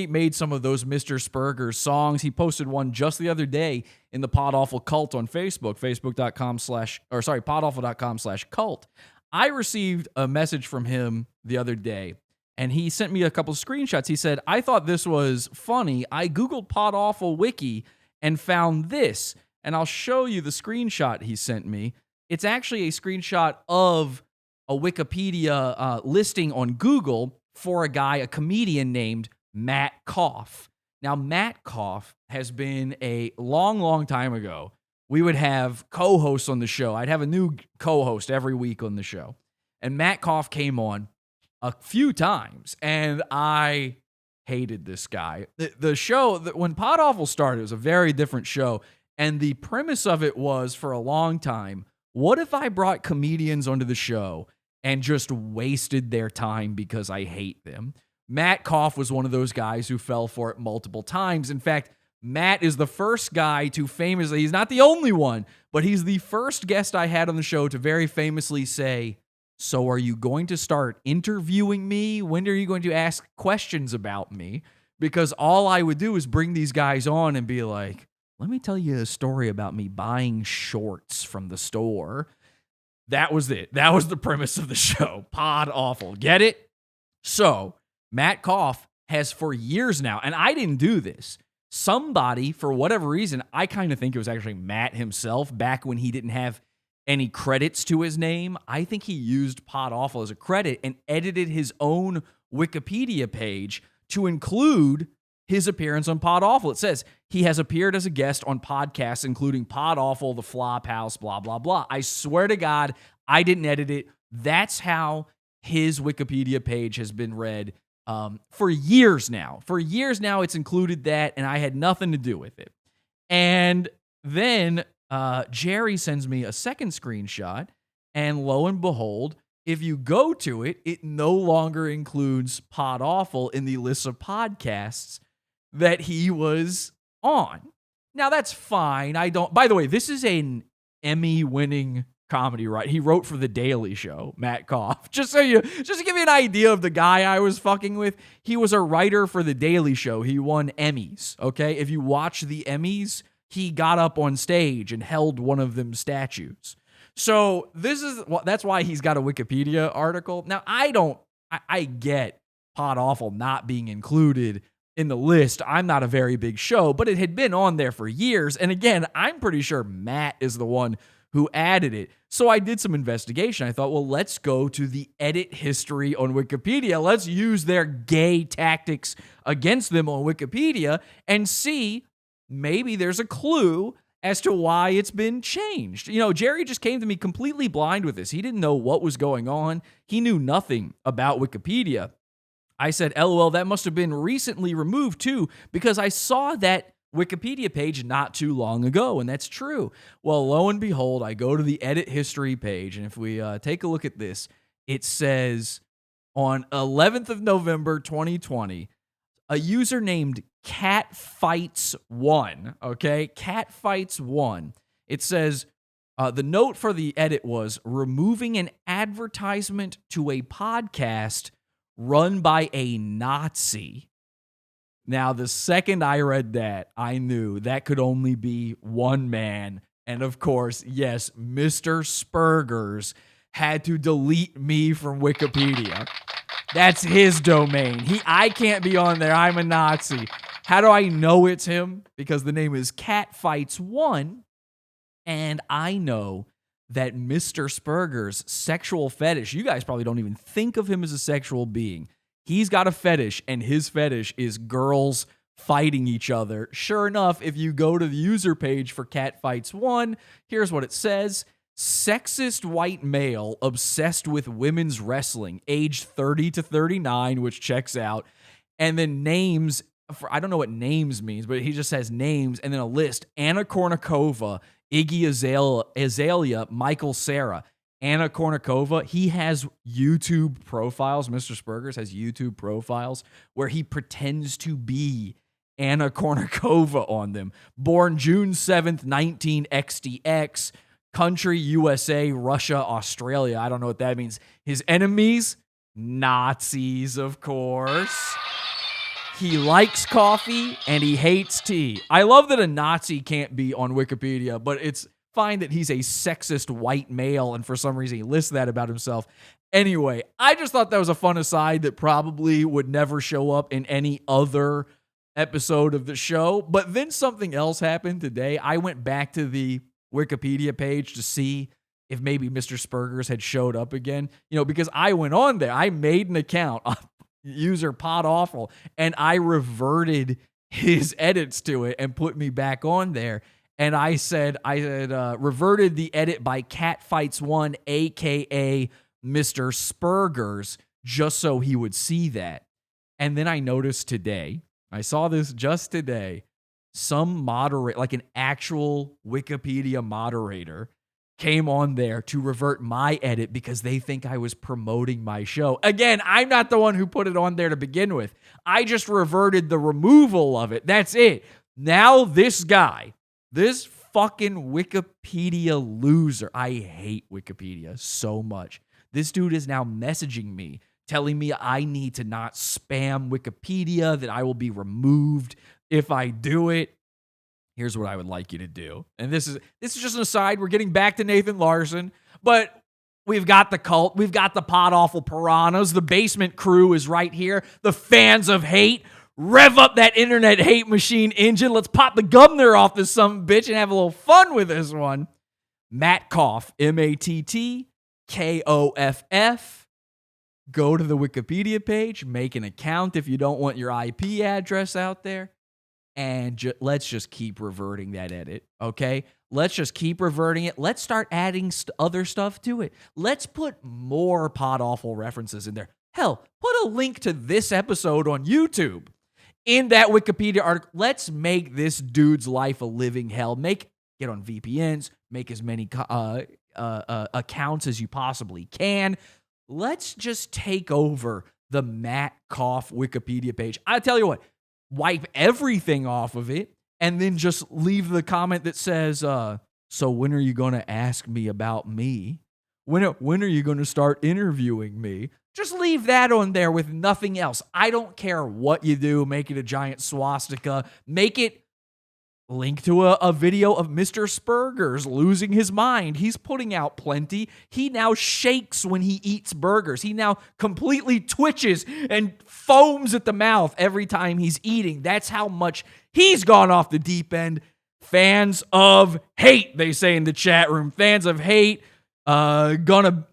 made some of those Mr. Spurgers songs. He posted one just the other day in the Pod Awful cult on Facebook, podawful.com/cult. I received a message from him the other day, and he sent me a couple screenshots. He said, I thought this was funny. I Googled Pod Awful Wiki and found this. And I'll show you the screenshot he sent me. It's actually a screenshot of a Wikipedia listing on Google for a comedian named Matt Koff. Now, Matt Koff has been a long time ago. We would have co-hosts on the show. I'd have a new co-host every week on the show. And Matt Koff came on a few times, and I hated this guy. The show, when Pod Awful started, it was a very different show. And the premise of it was, for a long time, what if I brought comedians onto the show and just wasted their time because I hate them? Matt Koff was one of those guys who fell for it multiple times. In fact, Matt is the first guy to famously, he's not the only one, but he's the first guest I had on the show to very famously say, so are you going to start interviewing me? When are you going to ask questions about me? Because all I would do is bring these guys on and be like, let me tell you a story about me buying shorts from the store. That was it. That was the premise of the show. Pod Awful. Get it? So Matt Koff has for years now, and I didn't do this. Somebody, for whatever reason, I kind of think it was actually Matt himself back when he didn't have any credits to his name. I think he used Pod Awful as a credit and edited his own Wikipedia page to include his appearance on Pod Awful. It says he has appeared as a guest on podcasts, including Pod Awful, The Flophouse, blah, blah, blah. I swear to God, I didn't edit it. That's how his Wikipedia page has been read for years now. For years now, it's included that, and I had nothing to do with it. And then Jerry sends me a second screenshot, and lo and behold, if you go to it, it no longer includes Pod Awful in the list of podcasts that he was on. Now, that's fine. By the way, this is an Emmy-winning comedy, right? He wrote for The Daily Show, Matt Koff. Just to give you an idea of the guy I was fucking with, he was a writer for The Daily Show. He won Emmys, okay? If you watch the Emmys, he got up on stage and held one of them statues. So that's why he's got a Wikipedia article. Now, I get Pod Awful not being included in the list. I'm not a very big show, but it had been on there for years. And again, I'm pretty sure Matt is the one who added it. So I did some investigation. I thought, well, let's go to the edit history on Wikipedia. Let's use their gay tactics against them on Wikipedia and see maybe there's a clue as to why it's been changed. You know, Jerry just came to me completely blind with this. He didn't know what was going on. He knew nothing about Wikipedia. I said, LOL, that must have been recently removed too, because I saw that Wikipedia page not too long ago, and that's true. Well, lo and behold, I go to the edit history page, and if we take a look at this, it says on 11th of November, 2020, a user named CatFights1, okay? CatFights1. It says, the note for the edit was removing an advertisement to a podcast run by a Nazi. Now, the second I read that, I knew that could only be one man. And of course, yes, Mr. Spurgers had to delete me from Wikipedia. That's his domain. I can't be on there. I'm a Nazi. How do I know it's him? Because the name is CatFights1, and I know that Mr. Spurger's sexual fetish, you guys probably don't even think of him as a sexual being. He's got a fetish, and his fetish is girls fighting each other. Sure enough, if you go to the user page for CatFights1, here's what it says. Sexist white male obsessed with women's wrestling, aged 30 to 39, which checks out. And then names, I don't know what names means, but he just has names and then a list. Anna Kournikova, Iggy Azalea, Michael Cera. Anna Kournikova, he has YouTube profiles. Mr. Spurgers has YouTube profiles where he pretends to be Anna Kournikova on them. Born June 7th, 19XDX. Country, USA, Russia, Australia. I don't know what that means. His enemies, Nazis, of course. He likes coffee and he hates tea. I love that a Nazi can't be on Wikipedia, but it's fine that he's a sexist white male, and for some reason he lists that about himself. Anyway, I just thought that was a fun aside that probably would never show up in any other episode of the show. But then something else happened today. I went back to the Wikipedia page to see if maybe Mr. Spurgers had showed up again, because I went on there. I made an account, user Pod Awful, and I reverted his edits to it and put me back on there. And I said, reverted the edit by Catfights1, a.k.a. Mr. Spurgers, just so he would see that. And then I noticed today, I saw this just today, some moderator, like an actual Wikipedia moderator, came on there to revert my edit because they think I was promoting my show. Again, I'm not the one who put it on there to begin with. I just reverted the removal of it. That's it. Now this guy, this fucking Wikipedia loser, I hate Wikipedia so much. This dude is now messaging me, telling me I need to not spam Wikipedia, that I will be removed if I do it. Here's what I would like you to do. And this is just an aside. We're getting back to Nathan Larson, but we've got the cult. We've got the Pod Awful Piranhas. The basement crew is right here. The fans of hate. Rev up that internet hate machine engine. Let's pop the governor off this son of a bitch and have a little fun with this one. Matt Koff, MATTKOFF. Go to the Wikipedia page. Make an account if you don't want your IP address out there. And let's just keep reverting that edit, okay? Let's just keep reverting it. Let's start adding other stuff to it. Let's put more Pod Awful references in there. Hell, put a link to this episode on YouTube in that Wikipedia article. Let's make this dude's life a living hell. Get on VPNs, make as many accounts as you possibly can. Let's just take over the Matt Koff Wikipedia page. I tell you what, wipe everything off of it, and then just leave the comment that says, so when are you going to ask me about me? When are you going to start interviewing me? Just leave that on there with nothing else. I don't care what you do. Make it a giant swastika. Make it link to a video of Mr. Spurgers losing his mind. He's putting out plenty. He now shakes when he eats burgers. He now completely twitches and foams at the mouth every time he's eating. That's how much he's gone off the deep end. Fans of hate, they say in the chat room. Fans of hate. Govna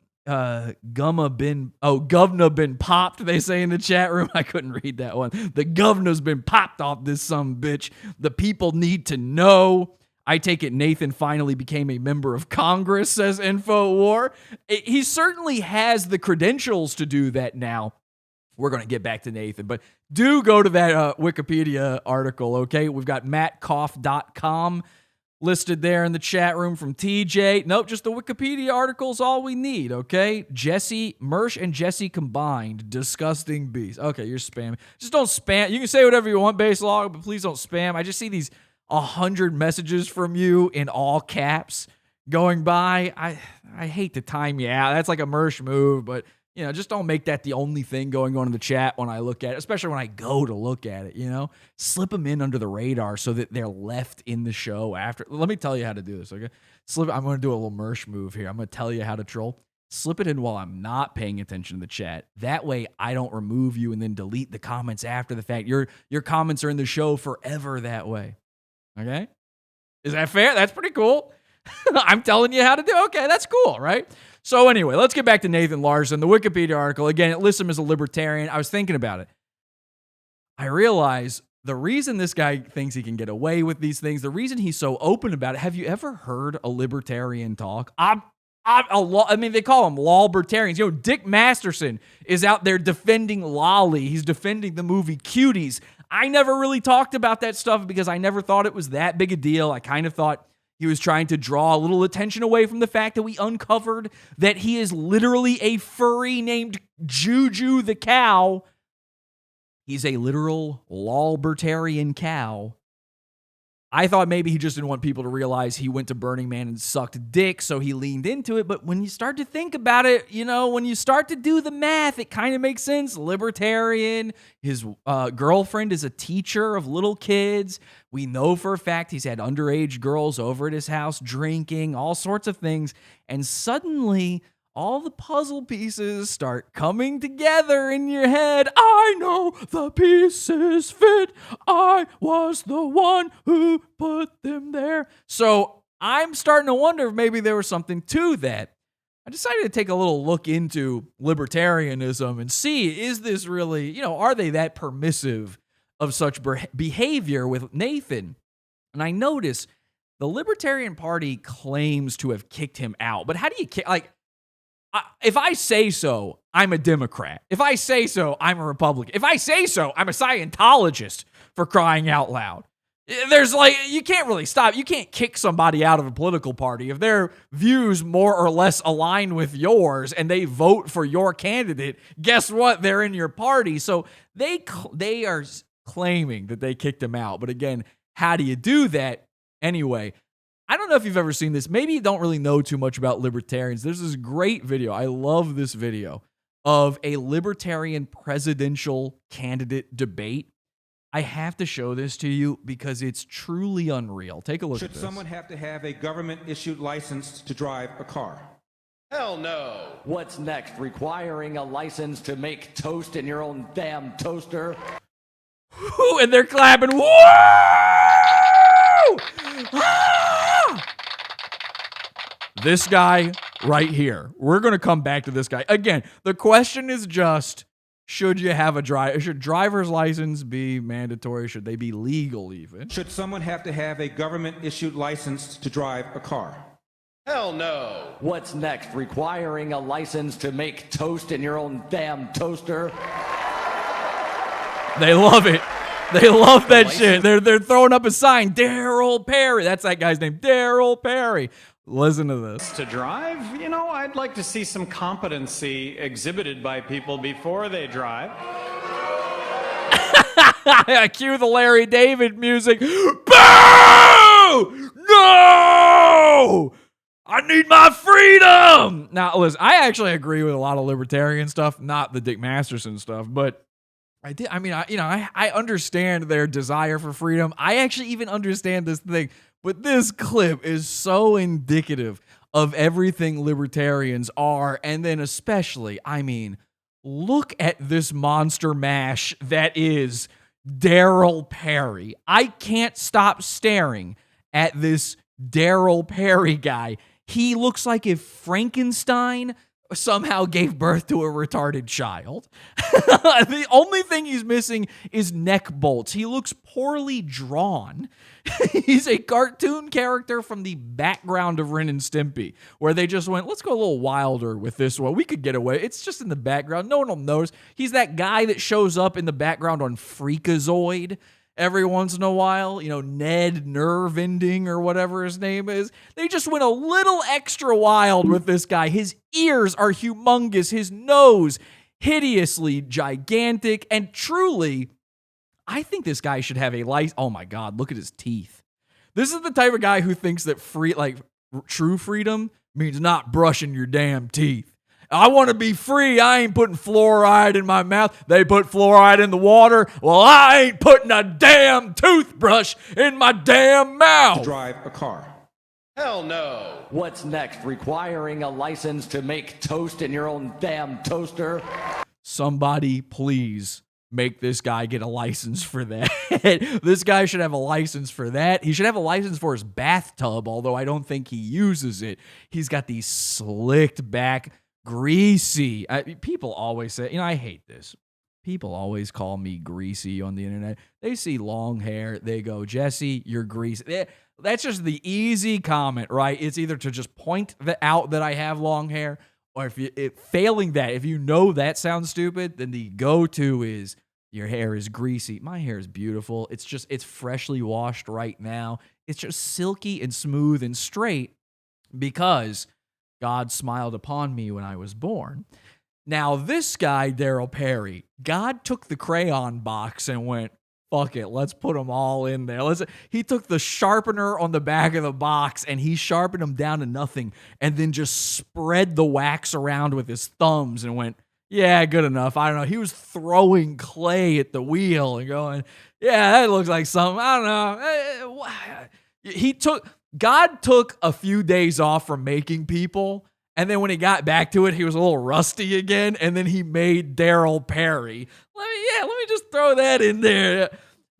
been popped, they say in the chat room. I couldn't read that one. The governor's been popped off this son of a bitch. The people need to know. I take it Nathan finally became a member of Congress, says InfoWar. He certainly has the credentials to do that now. We're going to get back to Nathan, but do go to that Wikipedia article, okay? We've got mattkoff.com listed there in the chat room from TJ. Nope, just the Wikipedia article is all we need, okay? Mersh and Jesse combined. Disgusting beast. Okay, you're spamming. Just don't spam. You can say whatever you want, base log, but please don't spam. I just see these 100 messages from you in all caps going by. I hate to time you out. That's like a Mersh move, but just don't make that the only thing going on in the chat when I look at it, especially when I go to look at it, Slip them in under the radar so that they're left in the show after. Let me tell you how to do this, okay? I'm going to do a little Mersh move here. I'm going to tell you how to troll. Slip it in while I'm not paying attention to the chat. That way I don't remove you and then delete the comments after the fact. Your comments are in the show forever that way, okay? Is that fair? That's pretty cool. I'm telling you how to do it. Okay, that's cool, right? So anyway, let's get back to Nathan Larson. The Wikipedia article, again, it lists him as a libertarian. I was thinking about it. I realize the reason this guy thinks he can get away with these things, the reason he's so open about it, have you ever heard a libertarian talk? They call them lawbertarians. Dick Masterson is out there defending Lolly. He's defending the movie Cuties. I never really talked about that stuff because I never thought it was that big a deal. I kind of thought he was trying to draw a little attention away from the fact that we uncovered that he is literally a furry named Juju the cow. He's a literal lawbertarian cow. I thought maybe he just didn't want people to realize he went to Burning Man and sucked dick, so he leaned into it. But when you start to think about it, when you start to do the math, it kind of makes sense. Libertarian, his girlfriend is a teacher of little kids. We know for a fact he's had underage girls over at his house drinking, all sorts of things. And suddenly, all the puzzle pieces start coming together in your head. I know the pieces fit. I was the one who put them there. So I'm starting to wonder if maybe there was something to that. I decided to take a little look into libertarianism and see, is this really, are they that permissive of such behavior with Nathan? And I notice the Libertarian Party claims to have kicked him out. But how do you kick? If I say so, I'm a Democrat. If I say so, I'm a Republican. If I say so, I'm a Scientologist, for crying out loud. There's you can't really stop. You can't kick somebody out of a political party. If their views more or less align with yours and they vote for your candidate, guess what? They're in your party. So they are claiming that they kicked him out. But again, how do you do that? Anyway, I don't know if you've ever seen this. Maybe you don't really know too much about libertarians. There's this great video. I love this video of a libertarian presidential candidate debate. I have to show this to you because it's truly unreal. Take a look at this. Should someone have to have a government-issued license to drive a car? Hell no. What's next? Requiring a license to make toast in your own damn toaster? And they're clapping. Woo! This guy right here. We're going to come back to this guy. Again, the question is just, should you have should driver's license be mandatory? Should they be legal even? Should someone have to have a government-issued license to drive a car? Hell no. What's next? Requiring a license to make toast in your own damn toaster? They love it. They love that shit. They're throwing up a sign. Daryl Perry. That's that guy's name. Daryl Perry. Listen to this. To drive, I'd like to see some competency exhibited by people before they drive. Cue the Larry David music. Boo! No! I need my freedom. Now, listen, I actually agree with a lot of libertarian stuff, not the Dick Masterson stuff, but I understand their desire for freedom. I actually even understand this thing. But this clip is so indicative of everything libertarians are. And then especially, look at this monster mash that is Daryl Perry. I can't stop staring at this Daryl Perry guy. He looks like if Frankenstein somehow gave birth to a retarded child. The only thing he's missing is neck bolts. He looks poorly drawn. He's a cartoon character from the background of Ren and Stimpy, where they just went, let's go a little wilder with this one. We could get away. It's just in the background. No one will notice. He's that guy that shows up in the background on Freakazoid every once in a while, Ned Nerve Ending or whatever his name is. They just went a little extra wild with this guy. His ears are humongous. His nose, hideously gigantic. And truly, I think this guy should have a license. Oh my God, look at his teeth. This is the type of guy who thinks that true freedom means not brushing your damn teeth. I want to be free. I ain't putting fluoride in my mouth. They put fluoride in the water. Well, I ain't putting a damn toothbrush in my damn mouth. To drive a car. Hell no. What's next? Requiring a license to make toast in your own damn toaster? Somebody please make this guy get a license for that. This guy should have a license for that. He should have a license for his bathtub, although I don't think he uses it. He's got these slicked back, greasy. People always say, I hate this. People always call me greasy on the internet. They see long hair. They go, Jesse, you're greasy. That's just the easy comment, right? It's either to just point out that I have long hair, or failing that, if you know that sounds stupid, then the go-to is your hair is greasy. My hair is beautiful. It's freshly washed right now. It's just silky and smooth and straight because God smiled upon me when I was born. Now, this guy, Daryl Perry, God took the crayon box and went, fuck it, let's put them all in there. He took the sharpener on the back of the box and he sharpened them down to nothing and then just spread the wax around with his thumbs and went, yeah, good enough. I don't know. He was throwing clay at the wheel and going, yeah, that looks like something. I don't know. God took a few days off from making people, and then when he got back to it, he was a little rusty again, and then he made Daryl Perry. Let me just throw that in there.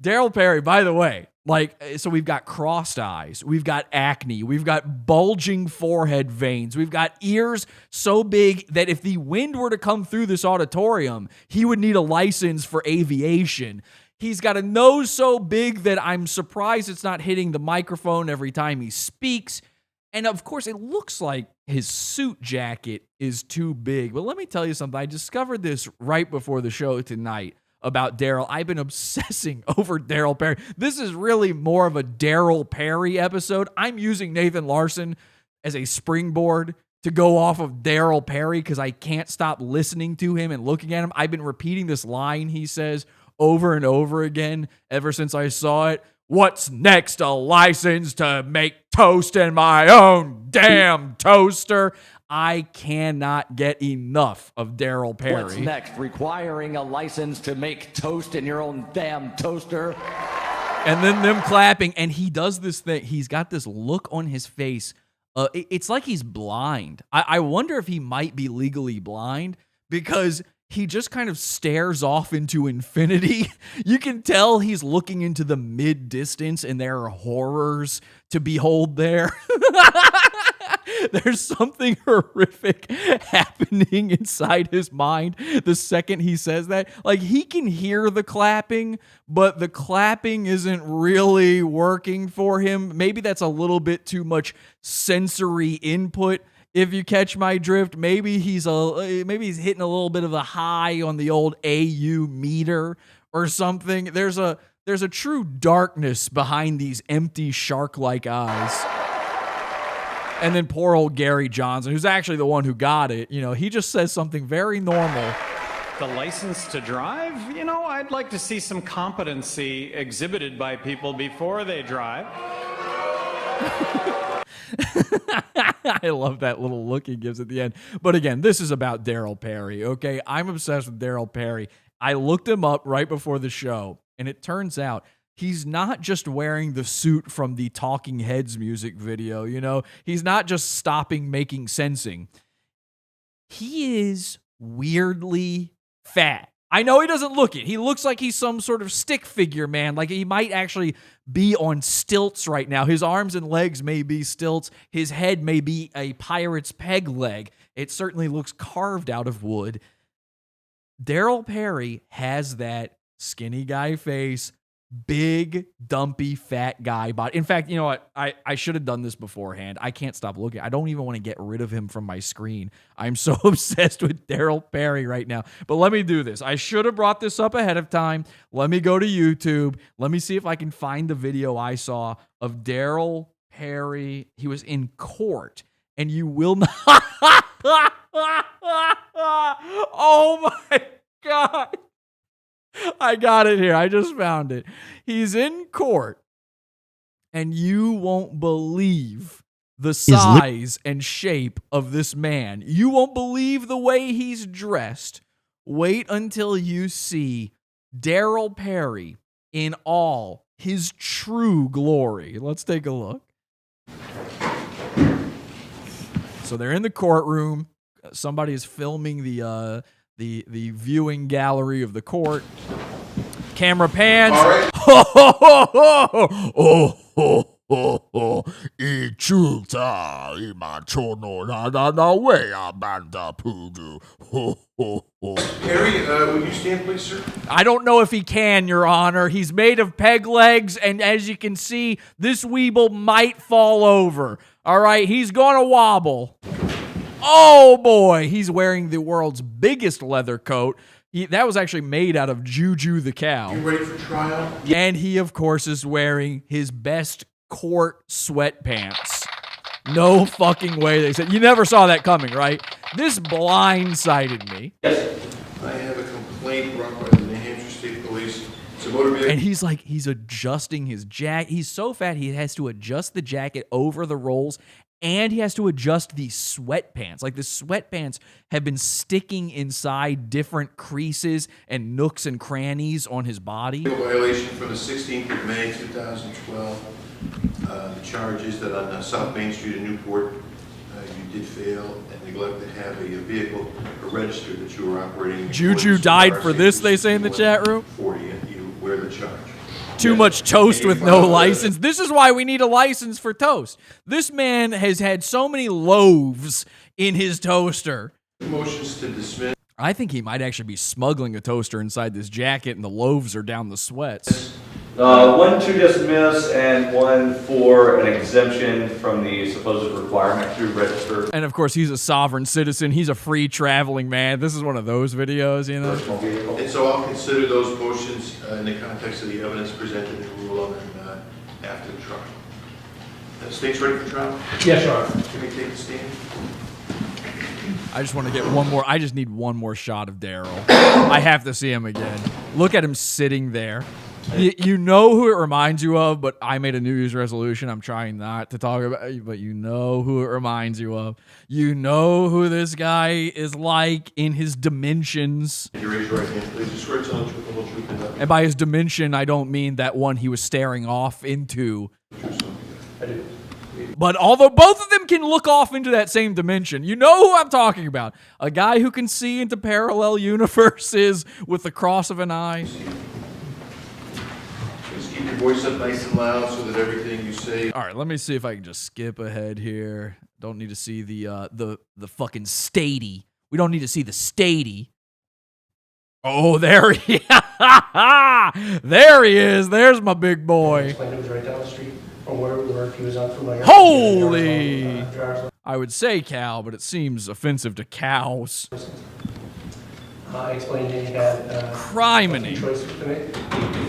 Daryl Perry, by the way, Like, so we've got crossed eyes, we've got acne, we've got bulging forehead veins, we've got ears so big that if the wind were to come through this auditorium, he would need a license for aviation. He's got a nose so big that I'm surprised it's not hitting the microphone every time he speaks. And of course, it looks like his suit jacket is too big. But let me tell you something. I discovered this right before the show tonight about Daryl. I've been obsessing over Daryl Perry. This is really more of a Daryl Perry episode. I'm using Nathan Larson as a springboard to go off of Daryl Perry because I can't stop listening to him and looking at him. I've been repeating this line he says over and over again ever since I saw it. What's next? A license to make toast in my own damn toaster. I cannot get enough of Daryl Perry. What's next? Requiring a license to make toast in your own damn toaster. And then them clapping, and he does this thing. He's got this look on his face. It's like he's blind. I wonder if he might be legally blind because he just kind of stares off into infinity. You can tell he's looking into the mid-distance, and there are horrors to behold there. There's something horrific happening inside his mind the second he says that. Like, he can hear the clapping, but the clapping isn't really working for him. Maybe that's a little bit too much sensory input. If you catch my drift, maybe he's hitting a little bit of a high on the old AU meter or something. There's a true darkness behind these empty shark-like eyes. And then poor old Gary Johnson, who's actually the one who got it, he just says something very normal. The license to drive? I'd like to see some competency exhibited by people before they drive. I love that little look he gives at the end. But again, this is about Daryl Perry, okay? I'm obsessed with Daryl Perry. I looked him up right before the show, and it turns out he's not just wearing the suit from the Talking Heads music video, He's not just stopping making sensing. He is weirdly fat. I know he doesn't look it. He looks like he's some sort of stick figure, man. Like he might actually be on stilts right now. His arms and legs may be stilts. His head may be a pirate's peg leg. It certainly looks carved out of wood. Daryl Perry has that skinny guy face, big, dumpy, fat guy body. In fact, you know what? I should have done this beforehand. I can't stop looking. I don't even want to get rid of him from my screen. I'm so obsessed with Daryl Perry right now. But let me do this. I should have brought this up ahead of time. Let me go to YouTube. Let me see if I can find the video I saw of Daryl Perry. He was in court, and you will not. Oh my God. I got it here. I just found it. He's in court, and you won't believe the size and shape of this man. You won't believe the way he's dressed. Wait until you see Daryl Perry in all his true glory. Let's take a look. So they're in the courtroom. Somebody is filming the viewing gallery of the court. Camera pans. All right. Harry, would you stand, please, sir? I don't know if he can, Your Honor. He's made of peg legs, and as you can see, this weeble might fall over. All right, he's going to wobble. Oh, boy. He's wearing the world's biggest leather coat. That was actually made out of Juju the cow. You ready for trial? And he, of course, is wearing his best court sweatpants. No fucking way, they said. You never saw that coming, right? This blindsided me. Yes. I have a complaint brought by the New Hampshire State Police. It's a motor vehicle. And he's adjusting his jacket. He's so fat, he has to adjust the jacket over the rolls. And he has to adjust the sweatpants. Like, the sweatpants have been sticking inside different creases and nooks and crannies on his body. Violation from the 16th of May, 2012. The charge is that on South Main Street in Newport, you did fail and neglect to have a vehicle registered that you were operating. Juju died for this, they say in the chat room. 40, and you wear the charge. Too much toast with no license. This is why we need a license for toast. This man has had so many loaves in his toaster. Motions to dismiss. I think he might actually be smuggling a toaster inside this jacket, and the loaves are down the sweats. One to dismiss and one for an exemption from the supposed requirement to register. And of course, he's a sovereign citizen. He's a free traveling man. This is one of those videos, you know? And so I'll consider those motions in the context of the evidence presented and rule on them after the trial. State's ready for trial? Yes, Your Honor. Can we take the stand? I just want to get one more. I just need one more shot of Daryl. I have to see him again. Look at him sitting there. You know who it reminds you of, but I made a New Year's resolution. I'm trying not to talk about it, but you know who it reminds you of. You know who this guy is like in his dimensions. You raise your right hand, please. You swear to tell the truth, the whole truth, and nothing. And by his dimension, I don't mean that one he was staring off into. I do. But although both of them can look off into that same dimension, you know who I'm talking about. A guy who can see into parallel universes with the cross of an eye. Just keep your voice up nice and loud so that everything you say. All right, let me see if I can just skip ahead here. Don't need to see the fucking statey. We don't need to see the statey. Oh, there he there he is. There's my big boy. It was right down the street from where we work. He was unfamiliar. Holy! I would say cow, but it seems offensive to cows. I explained that he had Criminy. choices to make.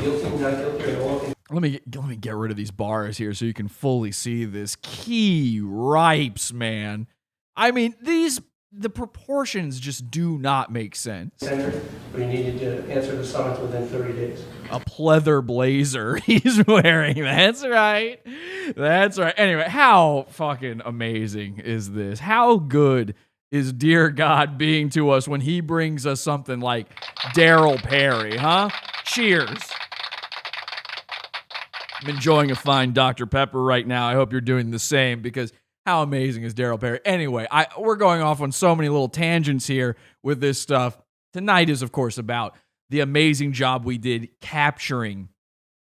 Guilty, not guilty, or no. Let me get rid of these bars here so you can fully see this. Key ripes, man. I mean, the proportions just do not make sense. But he needed to answer the summons within 30 days. A pleather blazer he's wearing. That's right. That's right. Anyway, how fucking amazing is this? How good is dear God being to us when he brings us something like Daryl Perry, huh? Cheers. I'm enjoying a fine Dr. Pepper right now. I hope you're doing the same, because how amazing is Daryl Perry? Anyway, we're going off on so many little tangents here with this stuff. Tonight is, of course, about the amazing job we did capturing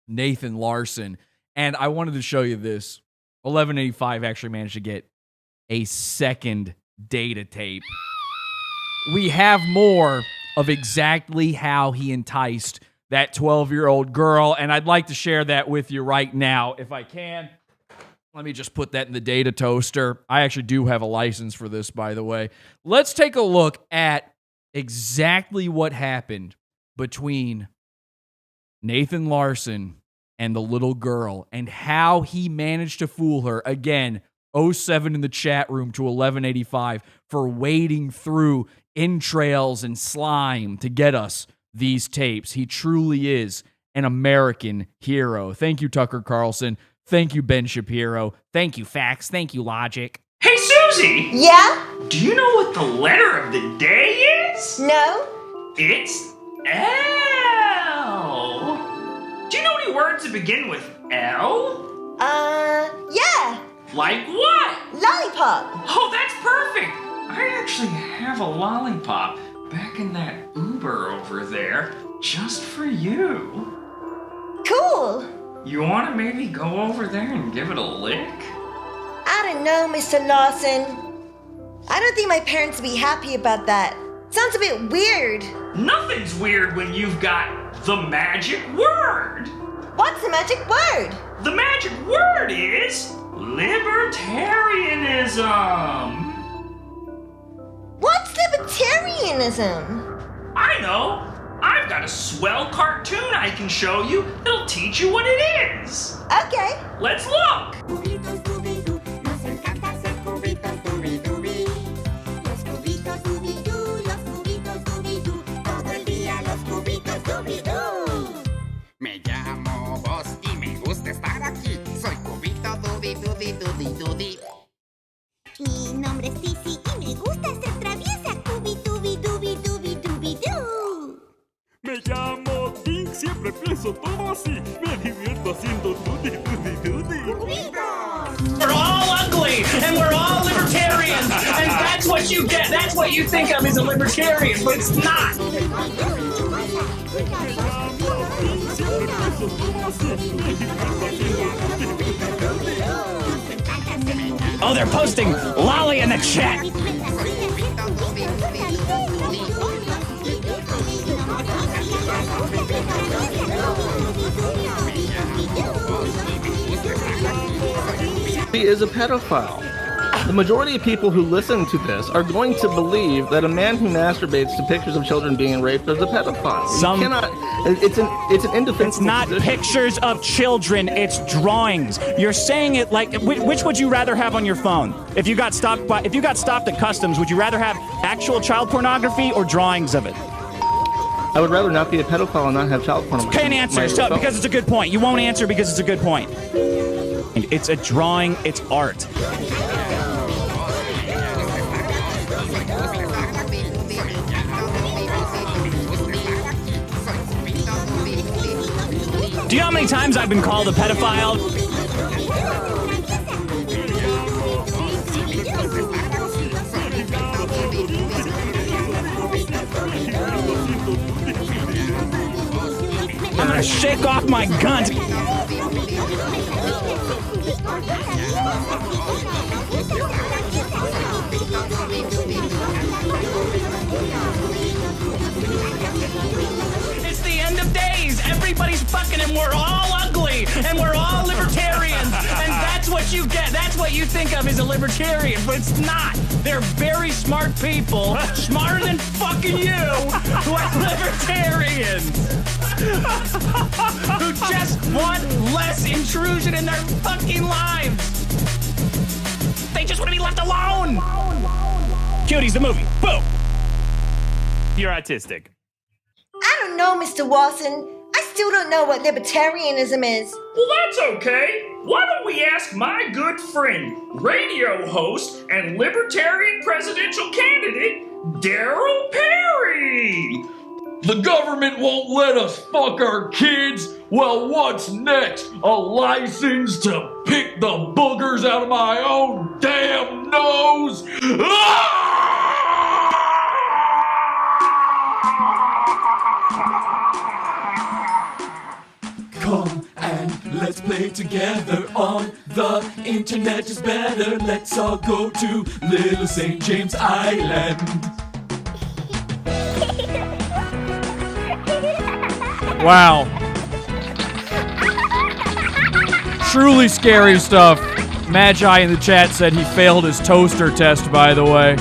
Nathan Larson. And I wanted to show you this. 1185 actually managed to get a second data tape. We have more of exactly how he enticed that 12-year-old girl, and I'd like to share that with you right now, if I can. Let me just put that in the data toaster. I actually do have a license for this, by the way. Let's take a look at exactly what happened between Nathan Larson and the little girl and how he managed to fool her. Again, 07 in the chat room to 1185 for wading through entrails and slime to get us these tapes. He truly is an American hero. Thank you, Tucker Carlson. Thank you, Ben Shapiro. Thank you, Facts. Thank you, Logic. Hey, Susie! Yeah? Do you know what the letter of the day is? No? It's L. Do you know any words that begin with L? Yeah. Like what? Lollipop. Oh, that's perfect. I actually have a lollipop back in that Uber over there just for you. Cool. You want to maybe go over there and give it a lick? I don't know, Mr. Lawson. I don't think my parents would be happy about that. Sounds a bit weird. Nothing's weird when you've got the magic word. What's the magic word? The magic word is libertarianism. What's libertarianism? I know. I've got a swell cartoon I can show you that'll teach you what it is. Okay. Let's look. Me llamo Boss y me gusta estar aquí. Soy Cubito Dubi Dubi Dubi Dubi. Mi nombre es Sisi y me gusta ser traviesa. Dubi Dubi Dubi Dubi Dubi Doo. Me llamo Ding, siempre pienso todo así. Me divierto haciendo Dubi Dubi Dubi. We're all ugly and we're all libertarians, and that's what you get. That's what you think of as a libertarian, but it's not. Oh, they're posting lolly in the chat. He is a pedophile. The majority of people who listen to this are going to believe that a man who masturbates to pictures of children being raped is a pedophile. You cannot. It's an indefensible. It's not pictures of children. It's drawings. You're saying it like which would you rather have on your phone? If you got stopped at customs, would you rather have actual child pornography or drawings of it? I would rather not be a pedophile and not have child pornography. Can't answer because it's a good point. You won't answer because it's a good point. It's a drawing. It's art. Do you know how many times I've been called a pedophile? I'm gonna shake off my gun. It's the end of days. Everybody's fucking and we're all ugly and we're all libertarians. And that's what you get. That's what you think of as a libertarian, but it's not. They're very smart people, smarter than fucking you, who are libertarians. Who just want less intrusion in their fucking lives. They just want to be left alone. Cuties, the movie. Boom. You're autistic. I don't know, Mr. Watson. I still don't know what libertarianism is. Well, that's okay. Why don't we ask my good friend, radio host, and libertarian presidential candidate, Daryl Perry? The government won't let us fuck our kids? Well, what's next? A license to pick the boogers out of my own damn nose? Come and let's play together on the internet is better. Let's all go to Little St. James Island. Wow. Truly scary stuff. Magi in the chat said he failed his toaster test, by the way.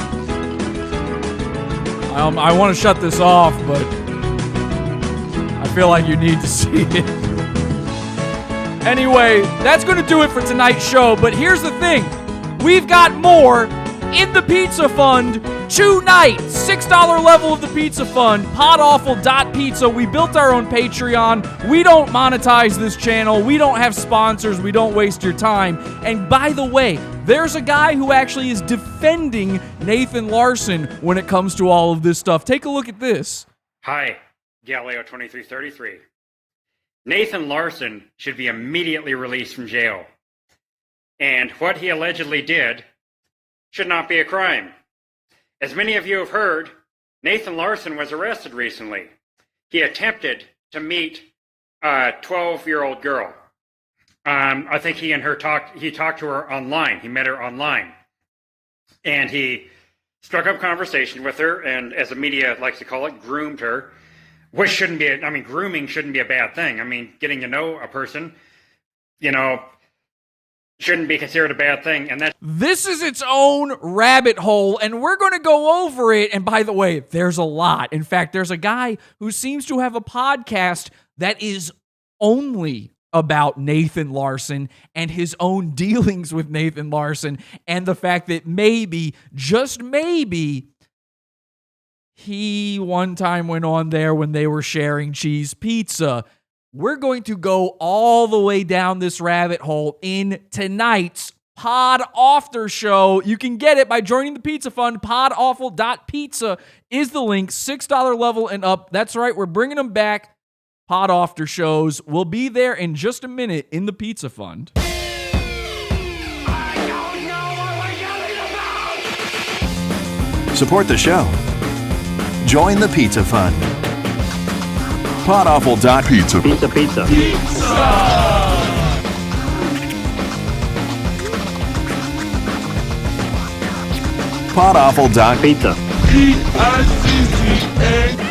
I want to shut this off, but I feel like you need to see it. Anyway, that's going to do it for tonight's show, but here's the thing. We've got more in the Pizza Fund tonight. $6 level of the Pizza Fund, podawful.pizza. We built our own Patreon. We don't monetize this channel. We don't have sponsors. We don't waste your time. And by the way, there's a guy who actually is defending Nathan Larson when it comes to all of this stuff. Take a look at this. Hi, Galileo 2333. Nathan Larson should be immediately released from jail. And what he allegedly did should not be a crime. As many of you have heard, Nathan Larson was arrested recently. He attempted to meet a 12-year-old girl. I think he talked to her online. He met her online. And he struck up conversation with her, and as the media likes to call it, groomed her. Which shouldn't be, grooming shouldn't be a bad thing. Getting to know a person, shouldn't be considered a bad thing. And this is its own rabbit hole, and we're going to go over it. And by the way, there's a lot. In fact, there's a guy who seems to have a podcast that is only about Nathan Larson and his own dealings with Nathan Larson, and the fact that maybe, just maybe, he one time went on there when they were sharing cheese pizza. We're going to go all the way down this rabbit hole in tonight's Pod After Show. You can get it by joining the Pizza Fund. Podawful.pizza is the link. $6 level and up. That's right, we're bringing them back. Pod After Shows. We'll be there in just a minute in the Pizza Fund. Support the show. Join the Pizza Fund. Podawful.pizza. Pizza, pizza. Podawful.pizza. P-I-C-C-A.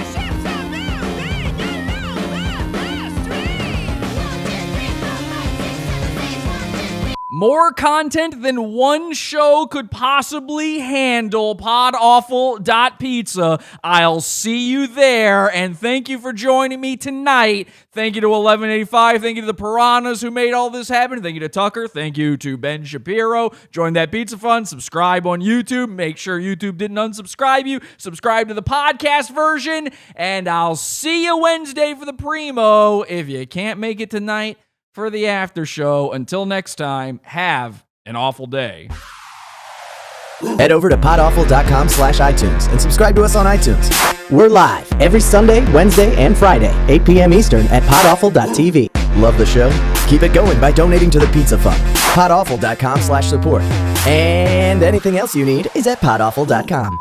More content than one show could possibly handle. Podawful.pizza. I'll see you there. And thank you for joining me tonight. Thank you to 1185. Thank you to the Piranhas who made all this happen. Thank you to Tucker. Thank you to Ben Shapiro. Join that Pizza Fund. Subscribe on YouTube. Make sure YouTube didn't unsubscribe you. Subscribe to the podcast version. And I'll see you Wednesday for the Primo. If you can't make it tonight, for the after show. Until next time, have an awful day. Head over to podawful.com/iTunes and subscribe to us on iTunes. We're live every Sunday, Wednesday, and Friday, 8 p.m. Eastern at podawful.tv. Love the show? Keep it going by donating to the Pizza Fund. Podawful.com/support. And anything else you need is at podawful.com.